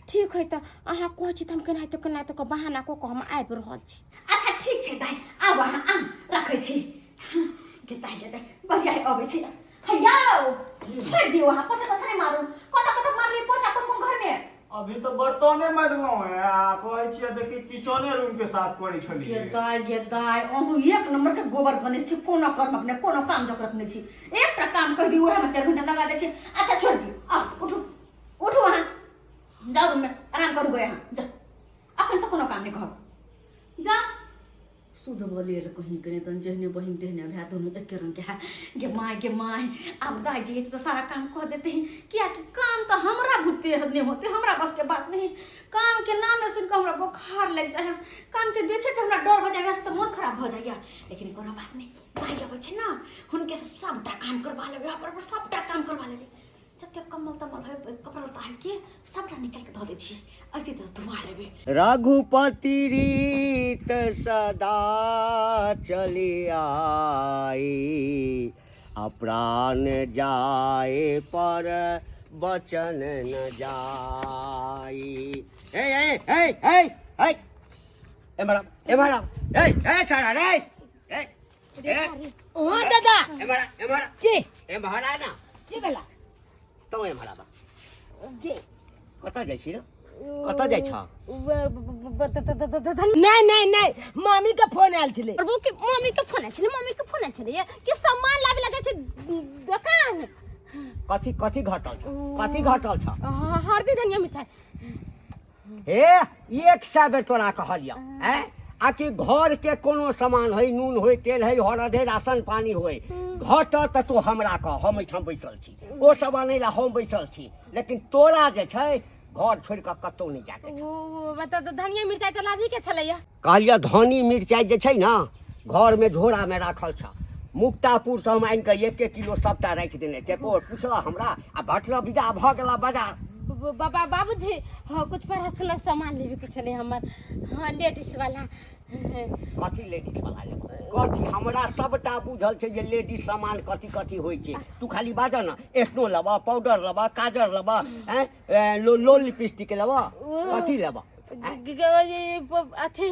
ठीक है त अहाँ कहै छी त हम केना तो बहाना को हम आबि रहल छी। अच्छा ठीक छै दाइ आब अहाँ आम रखै छी के दाइ बढ़िया अबै छी हैया छोड़ दियो वहां पोछा पोछा नहीं मारू कत मारली पोछा कोन घर में अभी तो बर्तने मजलौ है आ कहै छियै देखि किचने रूम के साफ करै छलिए गे दाइ अहू एक नंबर के गोबर बने छी कोनो कर्म अपने कोनो काम जकर अपने छी एकटा काम कर दी ओहे में 4 घंटा लगा दे छी। अच्छा छोड़ दी आ उठू वहां जाओ रूम में आराम करू गए हां जा अखन तो कोनो काम नहीं कर जा शुद्ध बोलिए कहीं कहीं तो जहने बहन तेहने भैया दोनों एक रंग के है गे माय आप दाजी तो सारा काम कह देते हैं क्या कि काम तो हमरा बुते नहीं होते हमरा बस के बात नहीं काम के नाम में सुन के हमरा बुखार लग जाए काम के देखे के हमरा डर हो जाएगा तो मन खराब हो जाएगा लेकिन कोनो बात नहीं दाई आबै छै ना हुनके से सबटा काम करवा लेबे पर सबटा काम करवा लेबे जते कमल तमल है कपड़ा लता है के सबटा निकाल के धो दे छी अति तो धुआ लेबे रघुपति रीत सदा चली आई अप्राण जाए पर बचन न जाई ए ए ए ए ए ए मैडम ए सारा रे ए ओ दादा ए मैडम की ए महाराज ना की भेला तो ए महाराज की कतऽ जाइ छी रे कतऽ जाइ छ नहीं मम्मी का फोन आयल छले और वो कि मम्मी के फोन आयल छले कि सामान लाबे लगे छै दुकान कथी घटल छ हरदी धनिया मिठाई हे एक सौ बेर तोरा कहलिया हैं आकि घर के कोनो सामान है नून होय तेल है हरद है राशन पानी होय घट त तू हमरा कह हम एठाम बैसल छी ओ सब आनै ला हम बैसल छी लेकिन तोरा जे छै घर छोड़ के कतौ नहीं जाके वो बता धनिया मिर्चाई त लाभी के छलैया कहलिया धनी मिर्चाई जे छै ना घर में झोरा में राखल छ मुक्तापुर से हम आनि के 1 किलो सबटा राखि देने छै को पुछला हमरा आ भटला विदा भ गेला बाजार बाबा बाबूजी हाँ कुछ पर्सनल सामान लेवे के छले हमर हाँ लेडीज वाला कथी लेडीज वाला लेबै कथी हमरा सबटा बुझल छै जे लेडीज सामान कथी होइ छै तू खाली बाज न स्नो लेबा पाउडर लेबा काजर लेबा लो लिपस्टिक लेबा कथी लेबा अथी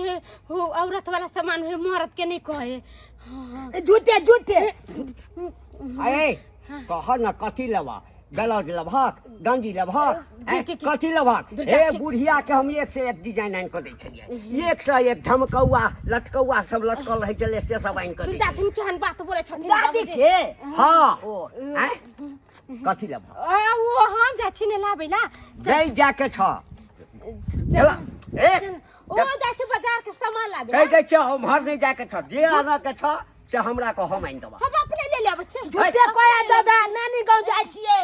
औरत वाला सामान है मर्द के नहीं कहे झूठे अरे कह न कथी लेबा ब्लाउज लेबहक गंजी लेबहक कथी लेबहक ए बुढ़िया के हम 1 से 1 डिजाइन आनि के दै छलियै 1 से 1 झमकौआ लटकौआ सब लटकल रहै छलै से सब आनि के दै दादी केहन बात बोले छथिन दादी के हाँ कथी लेबहक वो हम जा छी ने लाबै ला गई जाके छ ओ जा छी बाजार के सामान लाबै कहि दै छ हम हर नहीं जाके छ जे आना के छ से हमरा को हम आनि देबा हम अपने ले लेबै छी झूठे कोया दादा नानी गांव जाइ छियै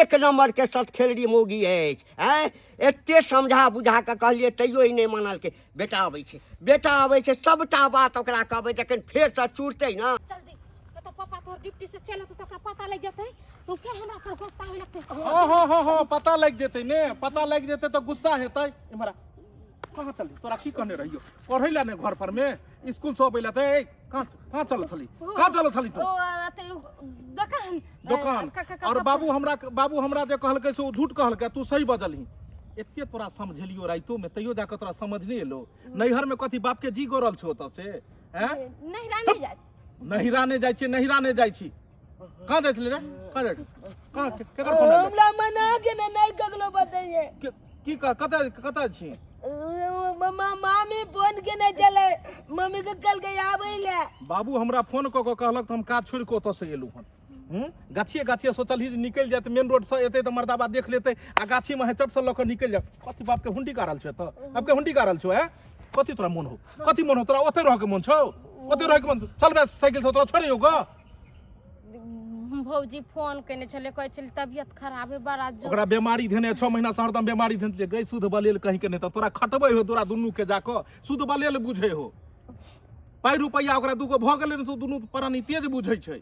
1 नंबर के सतखेलरी मौगी अछि हैं एते समझा बुझा के कहलिए तैयो ही नहीं मानल के बेटा आबै छै सबटा बात ओकरा कहबै जखन फेर से चुरतै ना जल्दी तो पापा तोर डिप्टी से चलो तो तकरा पता लग जतै तो फिर हमरा पर गुस्सा होय लगतै हाँ पता लग जेतै ने पता लग जेतै तो गुस्सा हेतै इमहरा कहाँ चली तोरा की कहने रहियो पढ़ै ला ने घर पर में स्कूल से अबै ला ते कहाँ चल छली तू दुकान और बाबू हमरा जे कहलकै से झूठ कहलकै तू सही बजलही एते तोरा समझेलियो राइतो में तैयो जाके तोरा समझ नहीं एलो नैहर में कथी बाप के जी गोरल छो त से हैं नहिरा ने जाइ छी कहाँ जाइ छली रे कहाँ केकर फोन आइले हमरा मना के नहीं कगलो बताइए की कतऽ छी मामी फोन के नहीं चले मम्मी के कल के आबै ले बाबू हमरा फोन क के कहलक त हम काज छोड़ के ओतऽ से एलू हन गाछिए सोचल ही निकल जाते मेन रोड से एते त मर्दाबा देख लेते आ गाछी में चट से लक निकल जा कथी बाप के हुंडी गारल छ त अब के हुंडी गारल छ है कथी तोरा मन हो तोरा ओते रह के मन छौ ओते रह के मन चल बे साइकिल से तोरा छोड़ियो ग भौजी फोन केने छले कहै छल तबियत खराब है बड़ा जो ओकरा बीमारी धेने 6 महीना से हरदम बीमारी धेने गई शुद्ध बलेल कहीं के नहीं त तोरा खटबै हो तोरा दुनू के जाके शुद्ध बलेल बुझे हो पाई रुपैया ओकरा दूगो भ गेलै न तो दुनू प्राणी तेज बुझै छै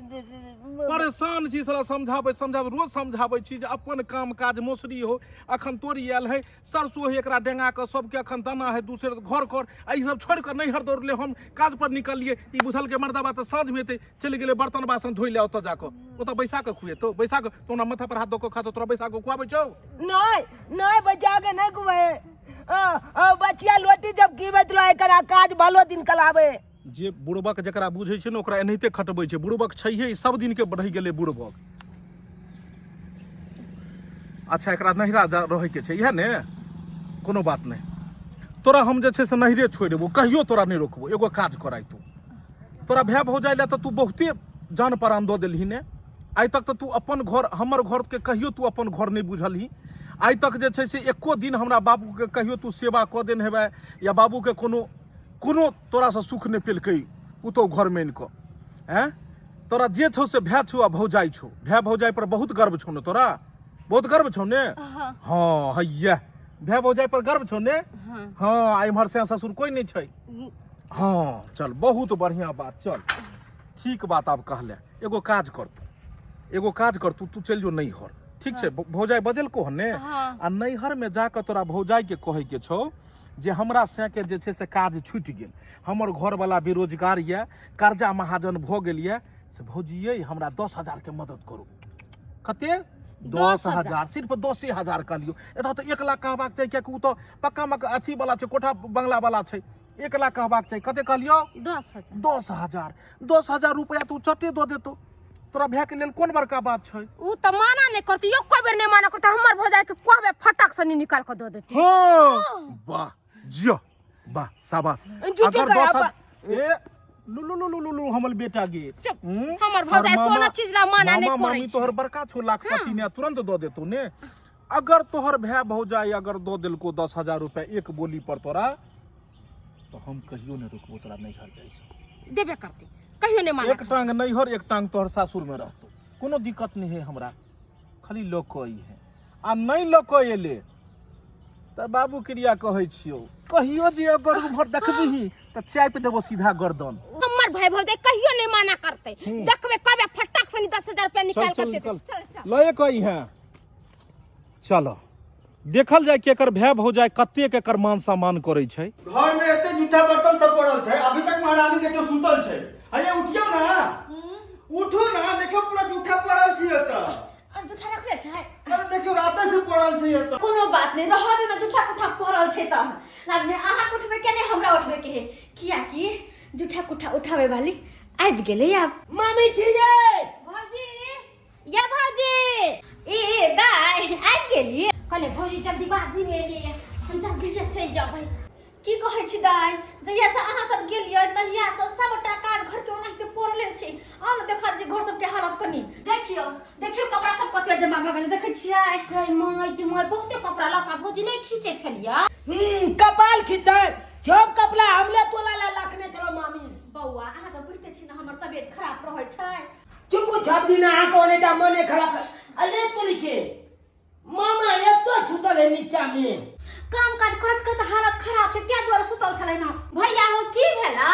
परेशान छी सारा समझाबै रोज समझाबै छी जे अपन काम काज मोसरी हो अखन तोरी आयल है सरसो है एकरा डेंगा के सबके अखन दाना है दूसरे घर कर आई सब छोड़ कर नहीं हर दौड़ले हम काज पर निकलिए ई बुझल के मर्दाबा त साँझ में एते चलि गेलै बर्तन बासन धोइ ले ओतऽ जाके ओतऽ बैसा के खुएतो बैसा के तोना माथा पर हाथ दो के खातो तोरा बैसा के खुआबै छौ नहीं बचा के नहीं कुए बचिया लोटी जब कीबत रहे करा काज भलो दिन कलावे जे बुड़बक जकरा बुझै छै ने ओकरा एनाहिते खटबै छै बुड़बक छैहे सब दिन के रहि गेलै बुड़बक अच्छा एकरा नहिरा रहै के छै इएह ने कोनो बात नहीं तोरा हम जे छै से नहिरे छोड़ि देबो कहियो तोरा नहीं रोकबो एगो काज कराई तू तोरा भाय भौजाइ ले त तू बहुते जान प्राण दऽ देलही ने आइ तक त तू अपन घर हमर घर के कहियो तू अपन घर नहीं बुझलही आइ तक जे छै से एको दिन हमरा बाबूके कहियो तू सेवा कऽ देने हेबै या बाबूके कोनो तोरासँ सुख नहि पेलकै पुतहु घर मानि कऽ हैं। तोरा जे छौ से भाय छौ आ भौजाइ छौ, भाय भौजाइ पर बहुत गर्व छौ ने, तोरा बहुत गर्व छौ ने। हाँ हैया भाय भौजाइ पर गर्व छौ ने। हाँ आ इम्हर से ससुर कोई नहीं छै। हाँ चल बहुत बढ़िया बात, चल ठीक बात। आब कहले एगो काज कर तू चल जो नैहर, ठीक छै। भौजाइ बदल को हने आ नैहर में जाकर तोरा भौजाइ के कहे के छौ जे हमरा से के जे छै से काज छूटि गेल, हमर घर वाला बेरोजगार ये, कर्जा महाजन भ गेल ये, से भौजिये हमरा 10,000 के मदद करू। कते 10,000, सिर्फ 10,000 कहलियो। एतऽ तो 1 लाख कहबाक चाहिए, कियाकि उ तो पक्का अथी वाला छै, कोठा बंगला वाला छै। 1 लाख कहबाक चाहिए। कते कहलियो 10,000। 10,000 रुपया तू चटे दो देतो, तोरा भाई के लेल कोन बड़का बात छै। उ त माना नहीं करती, एको बेर नहीं माना करता। हमर भौजाई के कहबे फटक से नहीं निकाल के दे देती। हाँ वाह जियो वाह शाबाश। अगर 10,000 ए लुलु हमर बेटा गे, हमर भौजाई कोनो चीज ला माना नहीं करे। मामी तोहर बड़का छो, लाखपति ने तुरंत दो देतो ने। अगर तोहर भाई भौजाई अगर दो दिलको 10,000 रुपया एक बोली पर तोरा, तो हम कहियो नहीं रुकबो तोरा नैहर जाई से। देबे करती, कहियो नहीं माना। एक टांग नैहर एक टांग तोहर सासुर में रहतो, कोनो दिक्कत नहीं है हमरा। खाली लोक कई है आ नहीं लोक एले त बाबू क्रिया कहै छियो, कहियो जे अगर घर देखबही त चाप देबो सीधा गर्दन। हमर भाई भौजाई कहियो नहीं माना करते। देखबे कबे फटक से 10,000 रुपया निकाल के दे। चल लए कई है। चलो देखल जाए कि एकर भाई भौजाई कते के एकर मान सम्मान करे छै। घर में एते जूठा बर्तन सब पड़ल छै, अभी तक महारानी देखियो सुतल छै। अरे उठियो ना, उठो ना, देखियो पूरा जूठा पड़ल छै एतऽ। जूठा रखले छै। अरे देखियो राते से पड़ल छै एतऽ। कोनो बात नहीं, रह दे ना, जूठा कुठा पड़ल छै त लागने अहाँ उठबे के नहीं, हमरा उठबे के है। किया कि जूठा कुठा उठावे वाली आबि गेलै। आब मामी छी ये भौजी, ये भौजी ए दाई आबि गेलिए। कने भौजी जल्दी बाजी में एलिए, हम जल्दी से चल जाबै। की कहै छी दाई, जहिया से अहाँ सब गेलिए तहिया से सबटा काज घर के ओनाहिते पड़ले छै। आ न देखा जे घर सब के हालत कनी देखियो कपड़ा सब कते जमा भ गेल, देखै छियै। गई माय बहुते कपड़ा लता भौजी नहीं खींचे छलिया। कपाल खिंचाय सब कपड़ा हमले तोला ला लाखने चलो मामी। बौआ अहाँ त बुझते छी न हमर तबियत खराब रहै छै। चुप छप दिन आ कोने ता मने खराब। अरे तोरी के मामा ये तो सुतल है नीचा में, काम काज करत करत हालत खराब छै, त्या द्वारा सुतल छलै न। भैया हो की भेला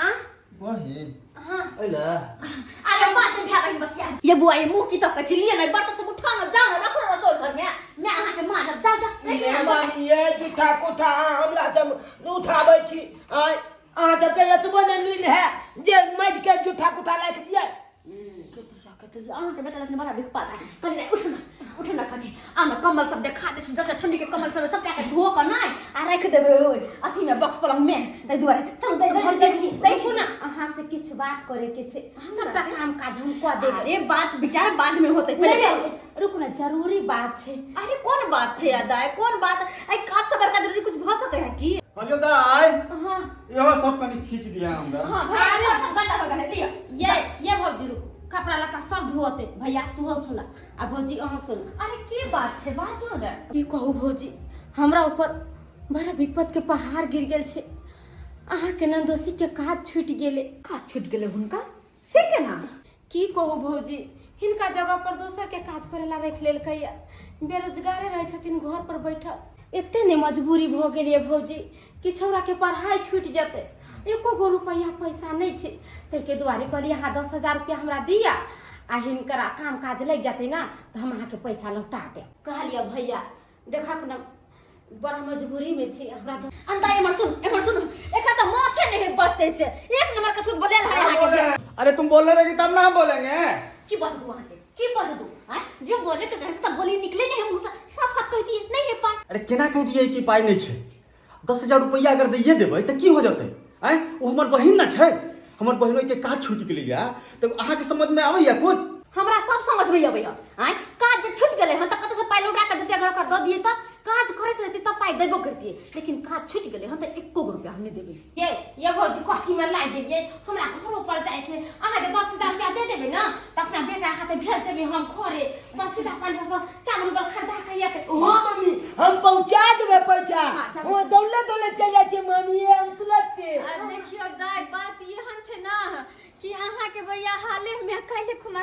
आ बहिन हां एला। अरे बात भ्या बहिन बतिया ये बुआ ये मुंह की तो कछि लिए नहीं, बर्तन सब उठा न जाओ न, रखो रसोई घर में। मैं अहाँ के मारब, जा मामी ये जूठा कुठा हमला जब उठाबै छी। आय अहाँ जब के एतबो ने मिल है जे मज के जूठा कुठा राख दिए। अहाँ के बेटा लगने बड़ा बिख पाता है। कनी उठ न कनी आना कमल सब देखा दे, जते ठंडी के कमल सब के धो के नहीं आ रख देबे ओय अथी में बॉक्स पलंग में। तै दुआरे चल दे भौजी छी देखो ना, अहाँ से किछ बात करे के छै, सबटा काम काज हम क देब। अरे बात विचार बाद में होतै, पहले रुक ना, जरूरी बात छै। अरे कौन बात छै दाई, कौन बात? आई काज से बड़का जरूरी कुछ भ सके है की? हेलो दाई, हां यहो सब कनी खींच दिया हमरा। हां भाई सब गंदा हो गए लियो। ये भौजी रुक, कपड़ा लता सब धोते। भैया तू हो सुना आ भौजी अहाँ सुना। अरे की बात छै, बाजो रे। की कहू भौजी, हमरा ऊपर बड़ा विपद के पहाड़ गिर गेल छै। अहाँ के नंदोसी के काज छूट गेले। काज छूट गेले हुनका से केना? की कहू भौजी, हिनका जगह पर दोसर के काज करे ला रख लेलकै। बेरोजगारे रहे छथिन घर पर बैठल। एते ने मजबूरी भ गेलिए भौजी कि छौरा के पढ़ाई छूट जते, एको गो रुपया पैसा नहीं छे। तै के दुआरे कहलिए अहाँ 10,000 रुपया हमरा दिया आ हिनकरा काम काज लग जाते ना तो हम अहाँ के पैसा लौटा दे। कहलिए भैया देखा के ना बड़ा मजबूरी में छी हमरा। अंदा एमर सुन एका तो माथे नहीं बसते से एक नंबर का सुध बोलेल है यहां के। अरे तुम बोल रहे थे कि तब ना बोलेंगे। की बात हुआ है, की बात दू हैं जो बोले के जैसे तब बोली निकले नहीं, मुंह से साफ साफ कह दिए नहीं है पाई। अरे केना कह दिए कि पाई नहीं छे? 10,000 रुपया अगर दैये देबै त की हो जते? हैं ओ हमर बहिन ना छै, हमर बहिनो के काज छूट गेलै या त अहाँ के समझ में आबै या कुछ? हमरा सब समझ में आबै हैं काज छूट गेले हम त कत से पाई लौटा के देते, अगर का द दिए त काज करत रहती तब पाई देबो करती, लेकिन काज छूट गेले हम त एको रुपया हम नहीं देबे। ये भौजी कथी में लाई देलिए, हमरा घरों पर जाए थे। अहाँ के 10,000 रुपया दे देबे ना त अपना बेटा हाथे भेज देबे हम घरे। 10,000 500 चावल पर खरीदा के आते। हम हाले में कहले खुमा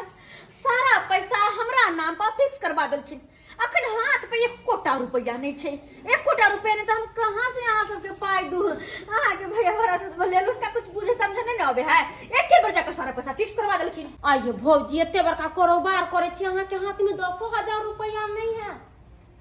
सारा पैसा हमरा नाम पर फिक्स करवा देलखिन। अखन हाथ पे 1 कोटा रुपया नहीं छे। 1 कोटा रुपया नहीं तो हम कहाँ से यहाँ सबके पाई दू। अहाँ के भैया भरा से बोले लुटका कुछ बुझे समझे नहीं आवे है। एके बार जाके सारा पैसा फिक्स करवा देलखिन। आइए भौजी एते बड़का कारोबार करे छी, अहाँ के हाथ में 10,000 रुपया नहीं है।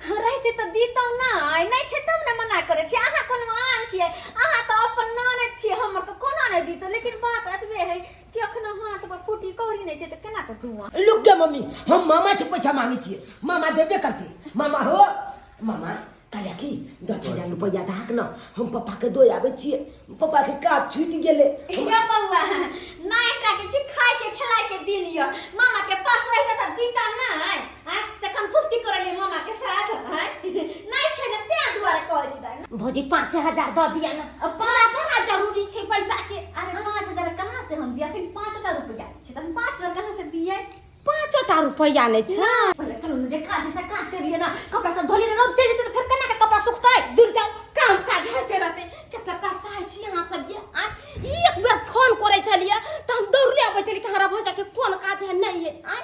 रहते तो दीतौ नहीं छे तब ने मना करे छी। अहाँ कोन मान छिए, अहाँ तो अपन नाने छिए, हमर तो कोना नहीं दीतो। लेकिन बात एतबे है कि अखन हाथ पर फूटी कौड़ी नहीं छे त केना के दूआ। लुक के मम्मी, हम मामा से पैसा मांगे छिए, मामा देबे करते। मामा हो मामा कहले कि 10,000 रुपया दहाक न हम पापा के दो आबे छिए। पापा के काज छूट गेले। या बउआ नहीं एकरा के छी खाए के खिलाए के दिन य। मामा के पास रहते त दीता नहीं। हां सेकंड फुस्ती करले मामा के साथ। हां नहीं छे न ते दुआरे कहै छी। भौजी 5,000 दे दिया ना, अब बड़ा जरूरी छे पैसा के। अरे 5,000 कहाँ से हम दिया? फिर 5,000 रुपया छे। हम 5,000 कहाँ से दिए? 5 रुपया नहीं छे। पहले चलो न जे काज से काट करिए ना, कपड़ा सब धोली ना, रोज चल जेते तो फिर केना के कपड़ा सुखतै? दूर जाओ, काम काज होते रहते। केतना कसाई छी अहाँ सब ये। आ एक बार फोन करे छलिए त हम दौड़ले आबै छली कि हमरा भौजा के कोन काज है नहीं है। आ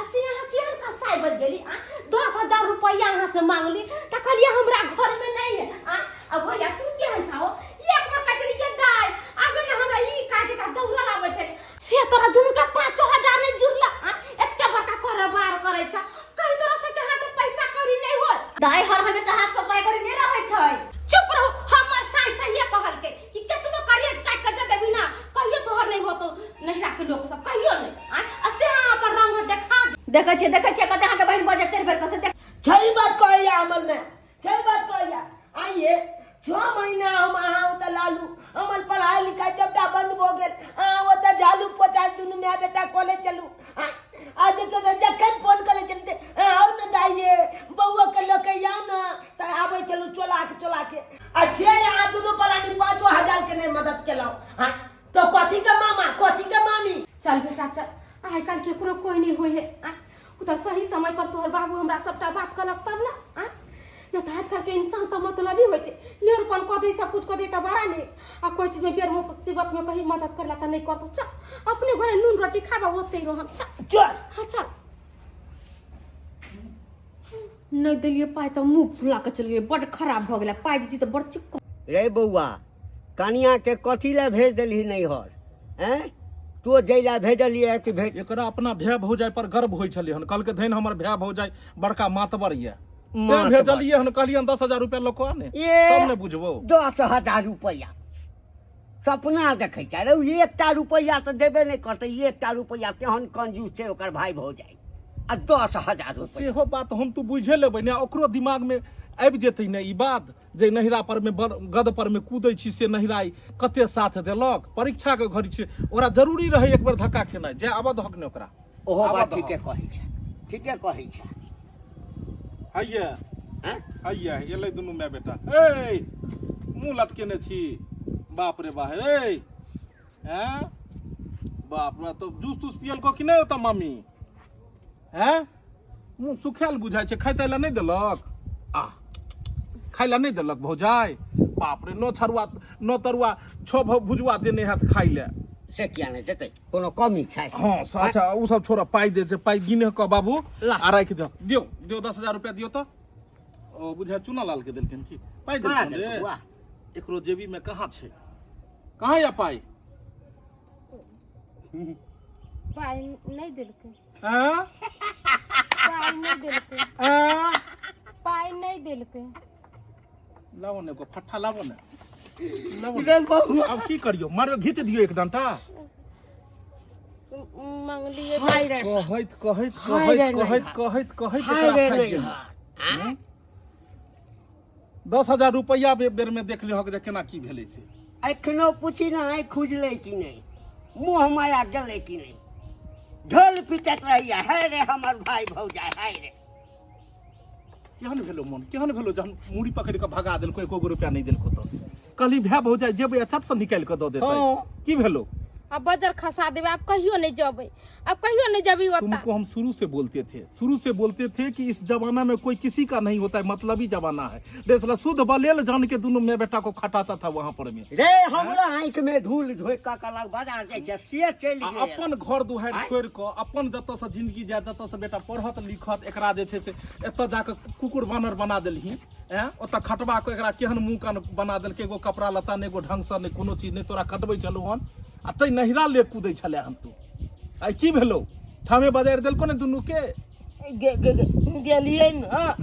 असे अहाँ केहन कसाई बन गेली। आ 10,000 रुपया अहाँ से मांगली त कहलिए हमरा घर में नहीं है। आ अब भैया तू केहन छाओ? एक बार कचरी के दाई आबे ना हमरा ई काज का दौड़ल आबै छली से तोरा दुनु का 5,000 नहीं जुड़ला। आ एकटा बड़का कारोबार करे छ, कई तरह से के हाथ पैसा कौड़ी नहीं हो। दाई हर हमेशा हाथ पर पाई करी नहीं रहै छै। चुप रहो, हमर साई सही कहल के कि केतबो करियज काट के दे देबी ना, कहियो तोहर नहीं होतो नहिरा के लोग सब कहियो नहीं। आ असे अहाँ पर रंग देखा देखै छै कते अहाँ के बहिन बजे 4 बेर कसे देख। सही बात कहैया अमल में, सही बात कहैया। आइए 6 महीना हम अहाँ ओतऽ लालू, हमर पढ़ाई लिखाई सबटा बंद हो गेल। अहाँ ओतऽ झालू पोछा दुनू माय बेटा कॉलेज चलू। आज के जखन फोन करे चलते और न दाइए बउआ के लके जाओ ना त आबै चलू चोला के। अच्छे यहाँ दुनू पलानी 5,000 के नहीं मदद केलौ। हां तो कथी के मामा कथी के मामी? चल बेटा चल, आइ काल केकरो कोई नहीं होय है। आ उ त सही समय पर तोहर बाबू हमरा सबटा बात कहलक तब ना। आ न त आजकल के इंसान तो मतलबी होय छै। निरपन क दे सब कुछ क दे त बड़ा नहीं। आ कोई चीज में बेर मुसीबत में कहीं मदद करला त नहीं करतो। चल अपने घरे नून रोटी खाबा होते रह। चल चल हां चल। नहीं दिलिए पाई तो मुंह फुला के चल गए। बड़ खराब भ गेला। पाई दी तो बड़ चुप। रे बउआ कनिया के कथी ला भेज देलही नैहर? हैं तो जैला भेजलिए कि भेज? एकरा अपना भै भौजाई पर गर्व होइ छलै हन। कल के धैन हमर भै भौजाई बड़का मातबर ये। मातबर। भेजलिए हन, कहलियन 10,000 रुपया लोको ने, तब ने बुझबो। 10,000 रुपया सपना देखै छै रे। 1टा रुपया तो देबे नहीं करते। 1टा रुपया तेहन कंजूस छै ओकर भाई भौजाई। आ 10,000 रुपया सेहो बात हम तू बुझे लेबै ने। ओकरो दिमाग में आबि जेतै ने ई बात जे नहिरा पर में गद पर में कूदै छी से नहिरा कते साथ देलक। परीक्षा के घड़ी छै, ओकरा जरूरी रहै एक बेर धक्का खेनाइ जे आबद हक ने ओकरा। ओहो बात ठीके कहै छै, ठीके कहै छै। हैया हैं हैया एलै दुनू माय बेटा। ए मुंह लटकेने छी, बाप रे बाप। ए हैं बाप रे, तो जूस तूस पियल को कि नहीं होता मम्मी? हैं मुंह सुखायल बुझाइ छै। खाइ ला नहीं देलक? आ खाइ ला नहीं देलक भौजाई? बाप रे, नो छरुआ नो तरुआ 6 भुजुआ देने हाथ खाइ ले। से किया नहीं देते? कोनो कमी छै? हाँ अच्छा उ सब छोड़ा। पाई दे छै, पाई गिने क बाबू ला। आ राख दियो 10,000 रुपया दियो तो। ओ बुझा चुना लाल के देलखिन की पाई कहाँ देलखिन रे? देलखिन बुआ? एकरो जेबी में कहाँ छै? कहाँ या पाई? पाई नहीं देलके। हैं पाई नहीं देलके। हैं पाई नहीं देलके। लाओ ने को फट्टा लाओ ने। लाओ रे बउआ अब की करियो? मारो घीच दियो एक डंटा। मांग लिए हाय रे कहैत हाय रे एकरा नहीं। खाइ गेल। 10,000 रुपया बेर में देख लिहक जे केना की भेलै से। एखनो पूछी ना है खुजले कि नहीं, मुँह माया गेले कि नहीं। ढोल पिटत रहिए हाय रे हमर भाई भौजाई हाय रे। केहन भेलो मन? केहन भेलो जहन मुड़ी पकड़ के भगा देलको, एको रुपया नहीं देलको तो? कहली भै भौजाई जेबै चट से निकाल के दो देतै। हाँ। की भेलो? अब बजर खसा देवे, आप कहियो नहीं जबे, अब कहियो नहीं जबी होता। तुमको हम शुरू से बोलते थे कि इस जमाना में कोई किसी का नहीं होता है, मतलबी जमाना है। देसला शुद्ध बलेल जान के दोनों मैं बेटा को खटाता था वहां पर में। रे हमरा आंख में धूल झोंक का कला बाजार जाय छै से चल गेल। अपन घर दुहार छोड़ के अपन जत से जिंदगी जाय तत से बेटा पढ़त लिखत एकरा जे छै से एत जाके कुकुर बानर बना देलही। ओतऽ खटबा के एकरा केहन मुंह कान बना देलकै, एगो कपड़ा लत्ता ने एगो ढंग से ने कोनो चीज ने तोरा खटबै छलौ हन आ तै नहिरा ले कूदै छले हन तू। आई की भेलौ? ठामे बजारि देलको ने दुनू के। गेलियै न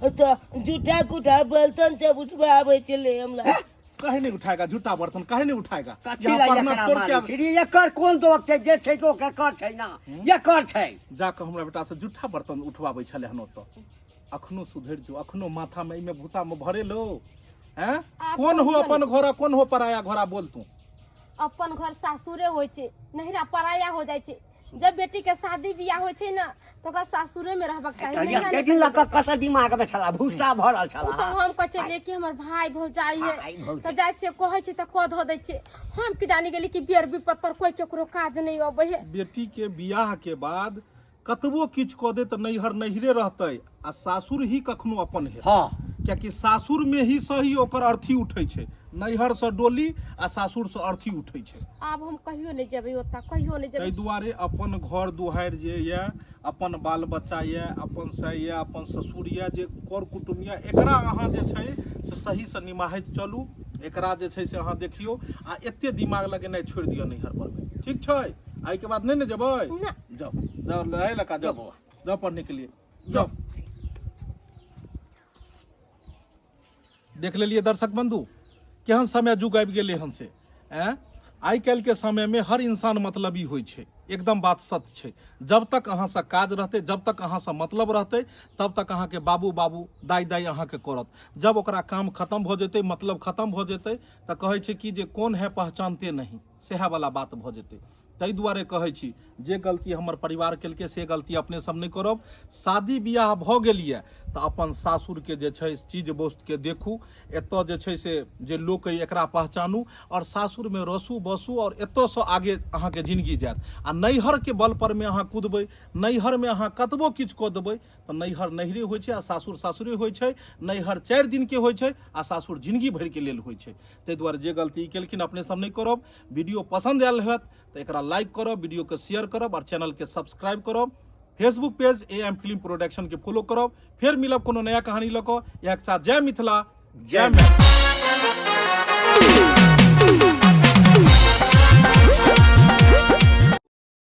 तो जूठा कुठा बर्तन सब उठवाबै छलै हमरा। काहे नहीं उठाएगा झूठा बर्तन, काहे नहीं उठाएगा? कथी यहाँ ला पढ़ना एकरा छोड़ मारै के छी रे? एकर कोन दोष छै? जे छै तो एकर छै ना, एकर छै। जाके हमरा बेटा से झूठा बर्तन उठवाबै छले हन ओतऽ। अखनो सुधरि जो, अखनो माथा में इमे भूसा में भरे लो। हैं कौन हो अपन घोड़ा, कौन हो पराया घोड़ा? बोल तू। अपन घर सासुरे होइ छै, नहिरा पराया हो जाइ छै। जब बेटी के शादी बियाह होइ छै ना तो ओकरा सासुरे में रहबाक चाही। एक दिन लग कत दिमाग में छला, भूसा भरल तो छला। हम कह चलिए कि हमर भाई भौजाई भाई है भौजाई। तो जाय छै कहै छै त कह धो दै छै। हम की जानी गेली कि बेर विपत पर कोई केकरो काज नहीं अबै है। बेटी के बियाह के बाद कतबो किछ कऽ दे तऽ नैहर नैहरे रहतै आ सासुर ही कखनो अपन है। हाँ कियाकि सासुर में ही सही ओकर अर्थी उठै छै, नैहर से डोली आ सासुर से अर्थी उठै छै। आब हम कहियो नहीं जेबै ओता, कहियो नहीं जेबै। ताहि दुआरे अपन घर दुहारि जे ये, अपन बाल बच्चा ये, अपन से ये, अपन ससुर ये, जे कर कुटुम ये, एकरा अहाँ जे छै से सही से निमाहैत चलू। एकरा जे छै से अहाँ देखियौ आ एते दिमाग लगेनाइ छोड़ि दियौ नैहर पर में, ठीक छै? आई के बाद नहीं ने जेबै? ना। जाओ जाओ रहे लका जाओ, जाओ पढ़ने के लिए जाओ। देख लेलिए दर्शक बंधु केहन समय जुग आबि गेलै हन से। आइ काल्हि के समय में हर इंसान मतलबी होइ छै, एकदम बात सत्य छै। जब तक अहाँ से काज रहतै, जब तक अहाँ से मतलब रहतै, तब तक अहाँ के बाबू बाबू दाई दाई अहाँ के करत। जब ओकरा काम खत्म भ जेतै, मतलब खत्म भ जेतै, तऽ कहै छै कि जे कौन है पहचानते नहीं, सेहा वाला बात भ जेतै। ताहि दुआरे कहै छी जे गलती हमर परिवार केलकै से गलती अपने सब नहीं करब। शादी बियाह भ गेल ये तऽ अपन सासुर के जे छै चीज वस्तु के देखू, एतऽ जे छै से जे लोक अइ एकरा पहचानू और सासुर में रसू बसू और एतऽ से आगे अहाँ के जिंदगी जायत। आ नैहर के बल पर में अहाँ कूदबै, नैहर में अहाँ कतबो किछु कऽ देबै तऽ नैहर नैहरे होइ छै आ सासुर सासुरे होइ छै। नैहर 4 दिन के होइ छै आ सासुर जिंदगी भर के लेल होइ छै। ताहि दुआरे जे गलती केलखिन अपने सब नहीं करब। वीडियो पसंद आयल होयत तऽ एकरा लाइक करब, वीडियो के शेयर करब और चैनल के सब्सक्राइब करब। Facebook page AM film production के फॉलो करब। फिर मिलब कोनो नया कहानी लऽ कऽ। एक साथ जय मिथिला, जय मैथिली।